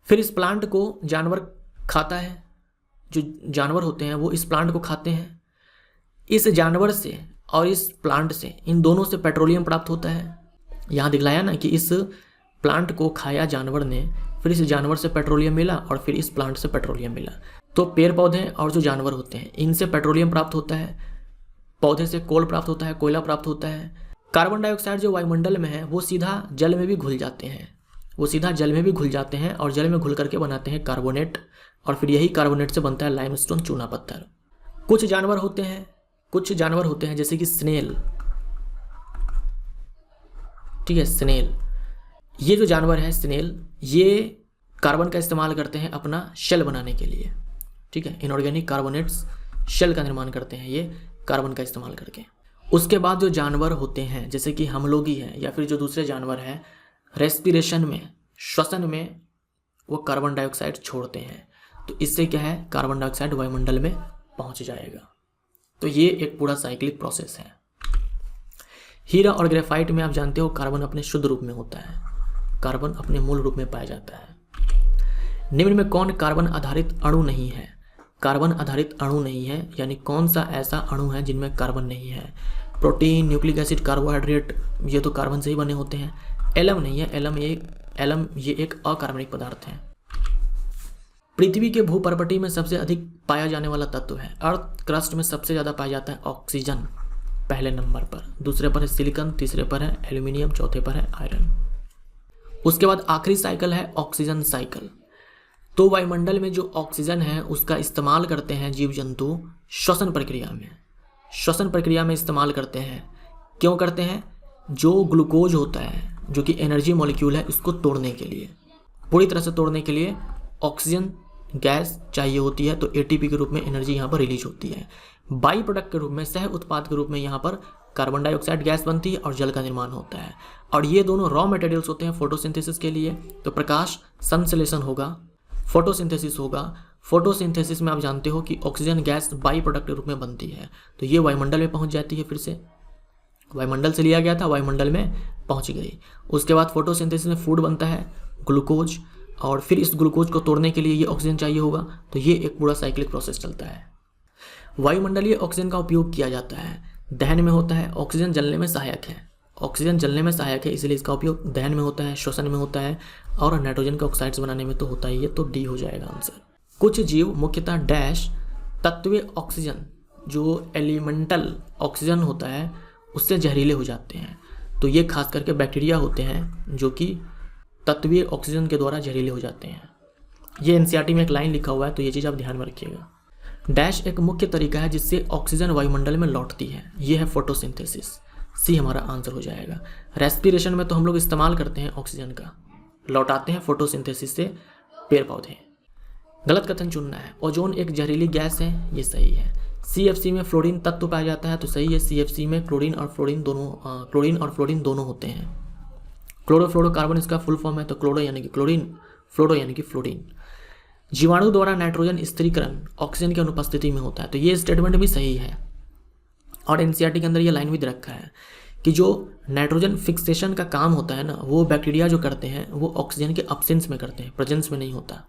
फिर इस प्लांट को जानवर खाता है, जो जानवर होते हैं वो इस प्लांट को खाते हैं। इस जानवर से और इस प्लांट से, इन दोनों से पेट्रोलियम प्राप्त होता है। यहाँ दिखलाया ना कि इस प्लांट को खाया जानवर ने, फिर इस जानवर से पेट्रोलियम मिला और फिर इस प्लांट से पेट्रोलियम मिला। तो पेड़ पौधे और जो जानवर होते हैं इनसे पेट्रोलियम प्राप्त होता है, पौधे से कोल प्राप्त होता है, कोयला प्राप्त होता है। कार्बन डाइऑक्साइड जो वायुमंडल में है वो सीधा जल में भी घुल जाते हैं, और जल में घुल करके बनाते हैं कार्बोनेट, और फिर यही कार्बोनेट से बनता है लाइमस्टोन, चूना पत्थर। कुछ जानवर होते हैं जैसे कि स्नेल, ठीक है, स्नेल, ये जो जानवर है स्नेल, ये कार्बन का इस्तेमाल करते हैं अपना शेल बनाने के लिए। ठीक है, इनऑर्गेनिक कार्बोनेट्स शेल का निर्माण करते हैं ये कार्बन का इस्तेमाल करके। उसके बाद जो जानवर होते हैं जैसे कि हम लोग ही हैं या फिर जो दूसरे जानवर हैं, रेस्पिरेशन में, श्वसन में वो कार्बन डाइऑक्साइड छोड़ते हैं, तो इससे क्या है, कार्बन डाइऑक्साइड वायुमंडल में पहुंच जाएगा। तो ये एक पूरा साइक्लिक प्रोसेस है। हीरा और ग्रेफाइट में आप जानते हो कार्बन अपने शुद्ध रूप में होता है, कार्बन अपने मूल रूप में पाया जाता है। निम्न में कौन कार्बन आधारित अणु नहीं है? कार्बन आधारित अणु नहीं है यानी कौन सा ऐसा अणु है जिनमें कार्बन नहीं है? प्रोटीन, न्यूक्लिक एसिड, कार्बोहाइड्रेट, ये तो कार्बन से ही बने होते हैं। एलम नहीं है, एलम ये एक अकार्बनिक पदार्थ है। पृथ्वी के भूपर्पटी में सबसे अधिक पाया जाने वाला तत्व है। अर्थ क्रस्ट में सबसे ज़्यादा पाया जाता है ऑक्सीजन, पहले नंबर पर, दूसरे पर है सिलिकॉन, तीसरे पर है एल्यूमिनियम, चौथे पर है आयरन। उसके बाद आखिरी साइकिल है ऑक्सीजन साइकिल। तो वायुमंडल में जो ऑक्सीजन है उसका इस्तेमाल करते हैं जीव जंतु श्वसन प्रक्रिया में इस्तेमाल करते हैं। क्यों करते हैं? जो ग्लूकोज होता है जो कि एनर्जी मॉलिक्यूल है, इसको तोड़ने के लिए, पूरी तरह से तोड़ने के लिए ऑक्सीजन गैस चाहिए होती है, तो एटीपी के रूप में एनर्जी यहाँ पर रिलीज होती है। बाई प्रोडक्ट के रूप में, सह उत्पाद के रूप में यहाँ पर कार्बन डाइऑक्साइड गैस बनती है और जल का निर्माण होता है। और ये दोनों रॉ मटेरियल्स होते हैं फोटोसिंथेसिस के लिए। तो प्रकाश संश्लेषण होगा, फोटोसिंथेसिस होगा। फोटोसिंथेसिस में आप जानते हो कि ऑक्सीजन गैस बाई प्रोडक्ट के रूप में बनती है, तो ये वायुमंडल में पहुंच जाती है। फिर से वायुमंडल से लिया गया था, वायुमंडल में पहुंच गई। उसके बाद फोटोसिंथेसिस में फूड बनता है, ग्लूकोज, और फिर इस ग्लूकोज को तोड़ने के लिए ये ऑक्सीजन चाहिए होगा। तो ये एक पूरा साइक्लिक प्रोसेस चलता है। वायुमंडलीय ऑक्सीजन का उपयोग किया जाता है, दहन में होता है। ऑक्सीजन जलने में सहायक है, ऑक्सीजन जलने में सहायक है, इसलिए इसका उपयोग दहन में होता है, श्वसन में होता है, और नाइट्रोजन के ऑक्साइड्स बनाने में तो होता ही है। तो डी हो जाएगा आंसर। कुछ जीव मुख्यतः डैश तत्वीय ऑक्सीजन, जो एलिमेंटल ऑक्सीजन होता है, उससे जहरीले हो जाते हैं। तो ये खास करके बैक्टीरिया होते हैं जो कि तत्वीय ऑक्सीजन के द्वारा जहरीले हो जाते हैं। ये एनसीईआरटी में एक लाइन लिखा हुआ है, तो ये चीज़ आप ध्यान में रखिएगा। डैश एक मुख्य तरीका है जिससे ऑक्सीजन वायुमंडल में लौटती है, ये है फोटोसिंथेसिस। सी हमारा आंसर हो जाएगा। रेस्पिरेशन में तो हम लोग इस्तेमाल करते हैं ऑक्सीजन का, लौटाते हैं फोटोसिंथेसिस से पेड़ पौधे। गलत कथन चुनना है। ओजोन एक जहरीली गैस है, ये सही है। CFC में फ्लोरीन तत्व पाया जाता है, तो सही है। CFC में क्लोरीन और फ्लोरीन दोनों होते हैं। क्लोरोफ्लोरोकार्बन इसका फुल फॉर्म है, तो क्लोरो यानी कि क्लोरीन, फ्लोरो यानी कि फ्लोरीन। जीवाणु द्वारा नाइट्रोजन स्थिरीकरण ऑक्सीजन की अनुपस्थिति में होता है, तो ये स्टेटमेंट भी सही है। और एनसीईआरटी के अंदर ये लाइन भी दे रखा है कि जो नाइट्रोजन फिक्सेशन का काम होता है ना, वो बैक्टीरिया जो करते हैं वो ऑक्सीजन के अब्सेंस में करते हैं, प्रेजेंस में नहीं होता।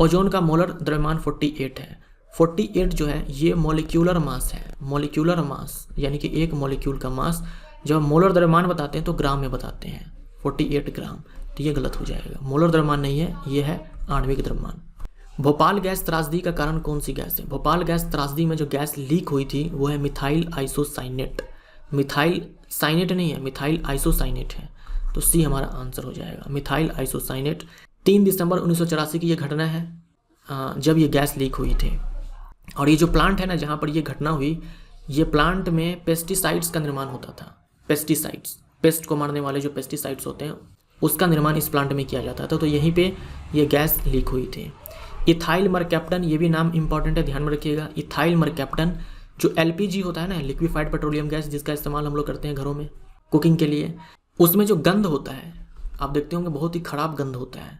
ओजोन का मोलर द्रव्यमान 48 है। 48 जो है ये मॉलिक्यूलर मास है। मॉलिक्यूलर मास यानी कि एक मॉलिक्यूल का मास। जब मोलर द्रव्यमान बताते हैं तो ग्राम में बताते हैं, 48 ग्राम। तो ये गलत हो जाएगा, मोलर द्रव्यमान नहीं है, ये है आणविक द्रव्यमान। भोपाल गैस त्रासदी का कारण कौन सी गैस है? भोपाल गैस त्रासदी में जो गैस लीक हुई थी वो है मिथाइल आइसोसाइनेट। मिथाइल साइनेट नहीं है, मिथाइल आइसोसाइनेट है। तो सी हमारा आंसर हो जाएगा, मिथाइल आइसोसाइनेट। 3 दिसंबर 1984 की ये घटना है जब ये गैस लीक हुई थी। और ये जो प्लांट है ना जहाँ पर ये घटना हुई, ये प्लांट में पेस्टिसाइड्स का निर्माण होता था। पेस्टिसाइड्स, पेस्ट को मारने वाले जो पेस्टिसाइड्स होते हैं उसका निर्माण इस प्लांट में किया जाता था। तो यहीं पे ये गैस लीक हुई थी। इथाइल मरकैप्टन, ये भी नाम इंपॉर्टेंट है, ध्यान में रखिएगा। इथाइल मरकैप्टन जो LPG होता है ना, लिक्विफाइड पेट्रोलियम गैस, जिसका इस्तेमाल हम लोग करते हैं घरों में कुकिंग के लिए, उसमें जो गंध होता है आप देखते होंगे बहुत ही खराब गंध होता है।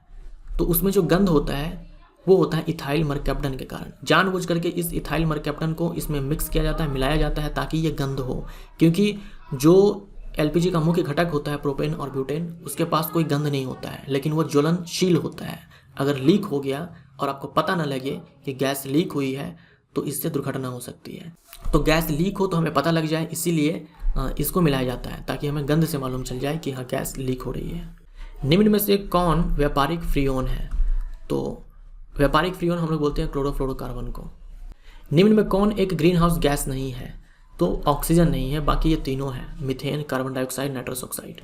तो उसमें जो गंध होता है वो होता है इथाइल मरकैप्टन के कारण। जानबूझ करके इस इथाइल मरकैप्टन को इसमें मिक्स किया जाता है, मिलाया जाता है ताकि ये गंध हो। क्योंकि जो LPG का मुख्य घटक होता है प्रोपेन और ब्यूटेन, उसके पास कोई गंध नहीं होता है, लेकिन वो ज्वलनशील होता है। अगर लीक हो गया और आपको पता ना लगे कि गैस लीक हुई है तो इससे दुर्घटना हो सकती है। तो गैस लीक हो तो हमें पता लग जाए, इसीलिए इसको मिलाया जाता है ताकि हमें गंध से मालूम चल जाए कि हाँ गैस लीक हो रही है। निम्न में से कौन व्यापारिक फ्रीओन है? तो व्यापारिक फ्रीओन हम लोग बोलते हैं क्लोरोफ्लोरोकार्बन को। निम्न में कौन एक ग्रीन हाउस गैस नहीं है? तो ऑक्सीजन नहीं है, बाकी ये तीनों है, methane, carbon dioxide, nitrous oxide.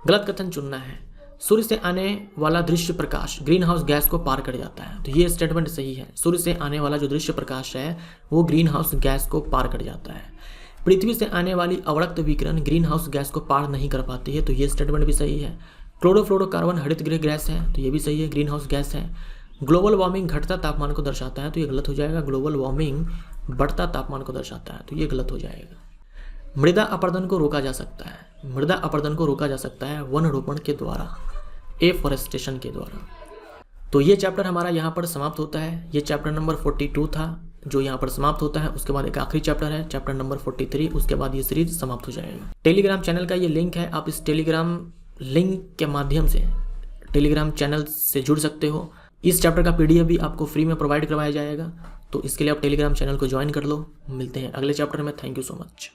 गलत कथन चुनना है। सूर्य से आने वाला दृश्य प्रकाश ग्रीन हाउस गैस को पार कर जाता है, तो ये स्टेटमेंट सही है। सूर्य से आने वाला जो दृश्य प्रकाश है वो ग्रीन हाउस गैस को पार कर जाता है। पृथ्वी से आने वाली अवरक्त विकिरण ग्रीन हाउस गैस को पार नहीं कर पाती है, तो ये स्टेटमेंट भी सही है। क्लोरोफ्लोरोकार्बन हरित गृह गैस है, तो ये भी सही है, ग्रीन हाउस गैस है। ग्लोबल वार्मिंग घटता तापमान को दर्शाता है, तो ये गलत हो जाएगा। ग्लोबल वार्मिंग बढ़ता तापमान को दर्शाता है, तो ये गलत हो जाएगा। मृदा अपरदन को रोका जा सकता है। मृदा अपरदन को रोका जा सकता है वन रोपण के द्वारा, एफॉरेस्टेशन के द्वारा। तो ये चैप्टर हमारा यहाँ पर समाप्त होता है। ये चैप्टर नंबर 42 था जो यहाँ पर समाप्त होता है। उसके बाद एक आखिरी चैप्टर है, चैप्टर नंबर 43। उसके बाद ये सीरीज समाप्त हो जाएगा। टेलीग्राम चैनल का ये लिंक है, आप इस टेलीग्राम लिंक के माध्यम से टेलीग्राम चैनल से जुड़ सकते हो। इस चैप्टर का PDF भी आपको फ्री में प्रोवाइड करवाया जाएगा, तो इसके लिए आप टेलीग्राम चैनल को ज्वाइन कर लो। मिलते हैं अगले चैप्टर में। Thank you so much.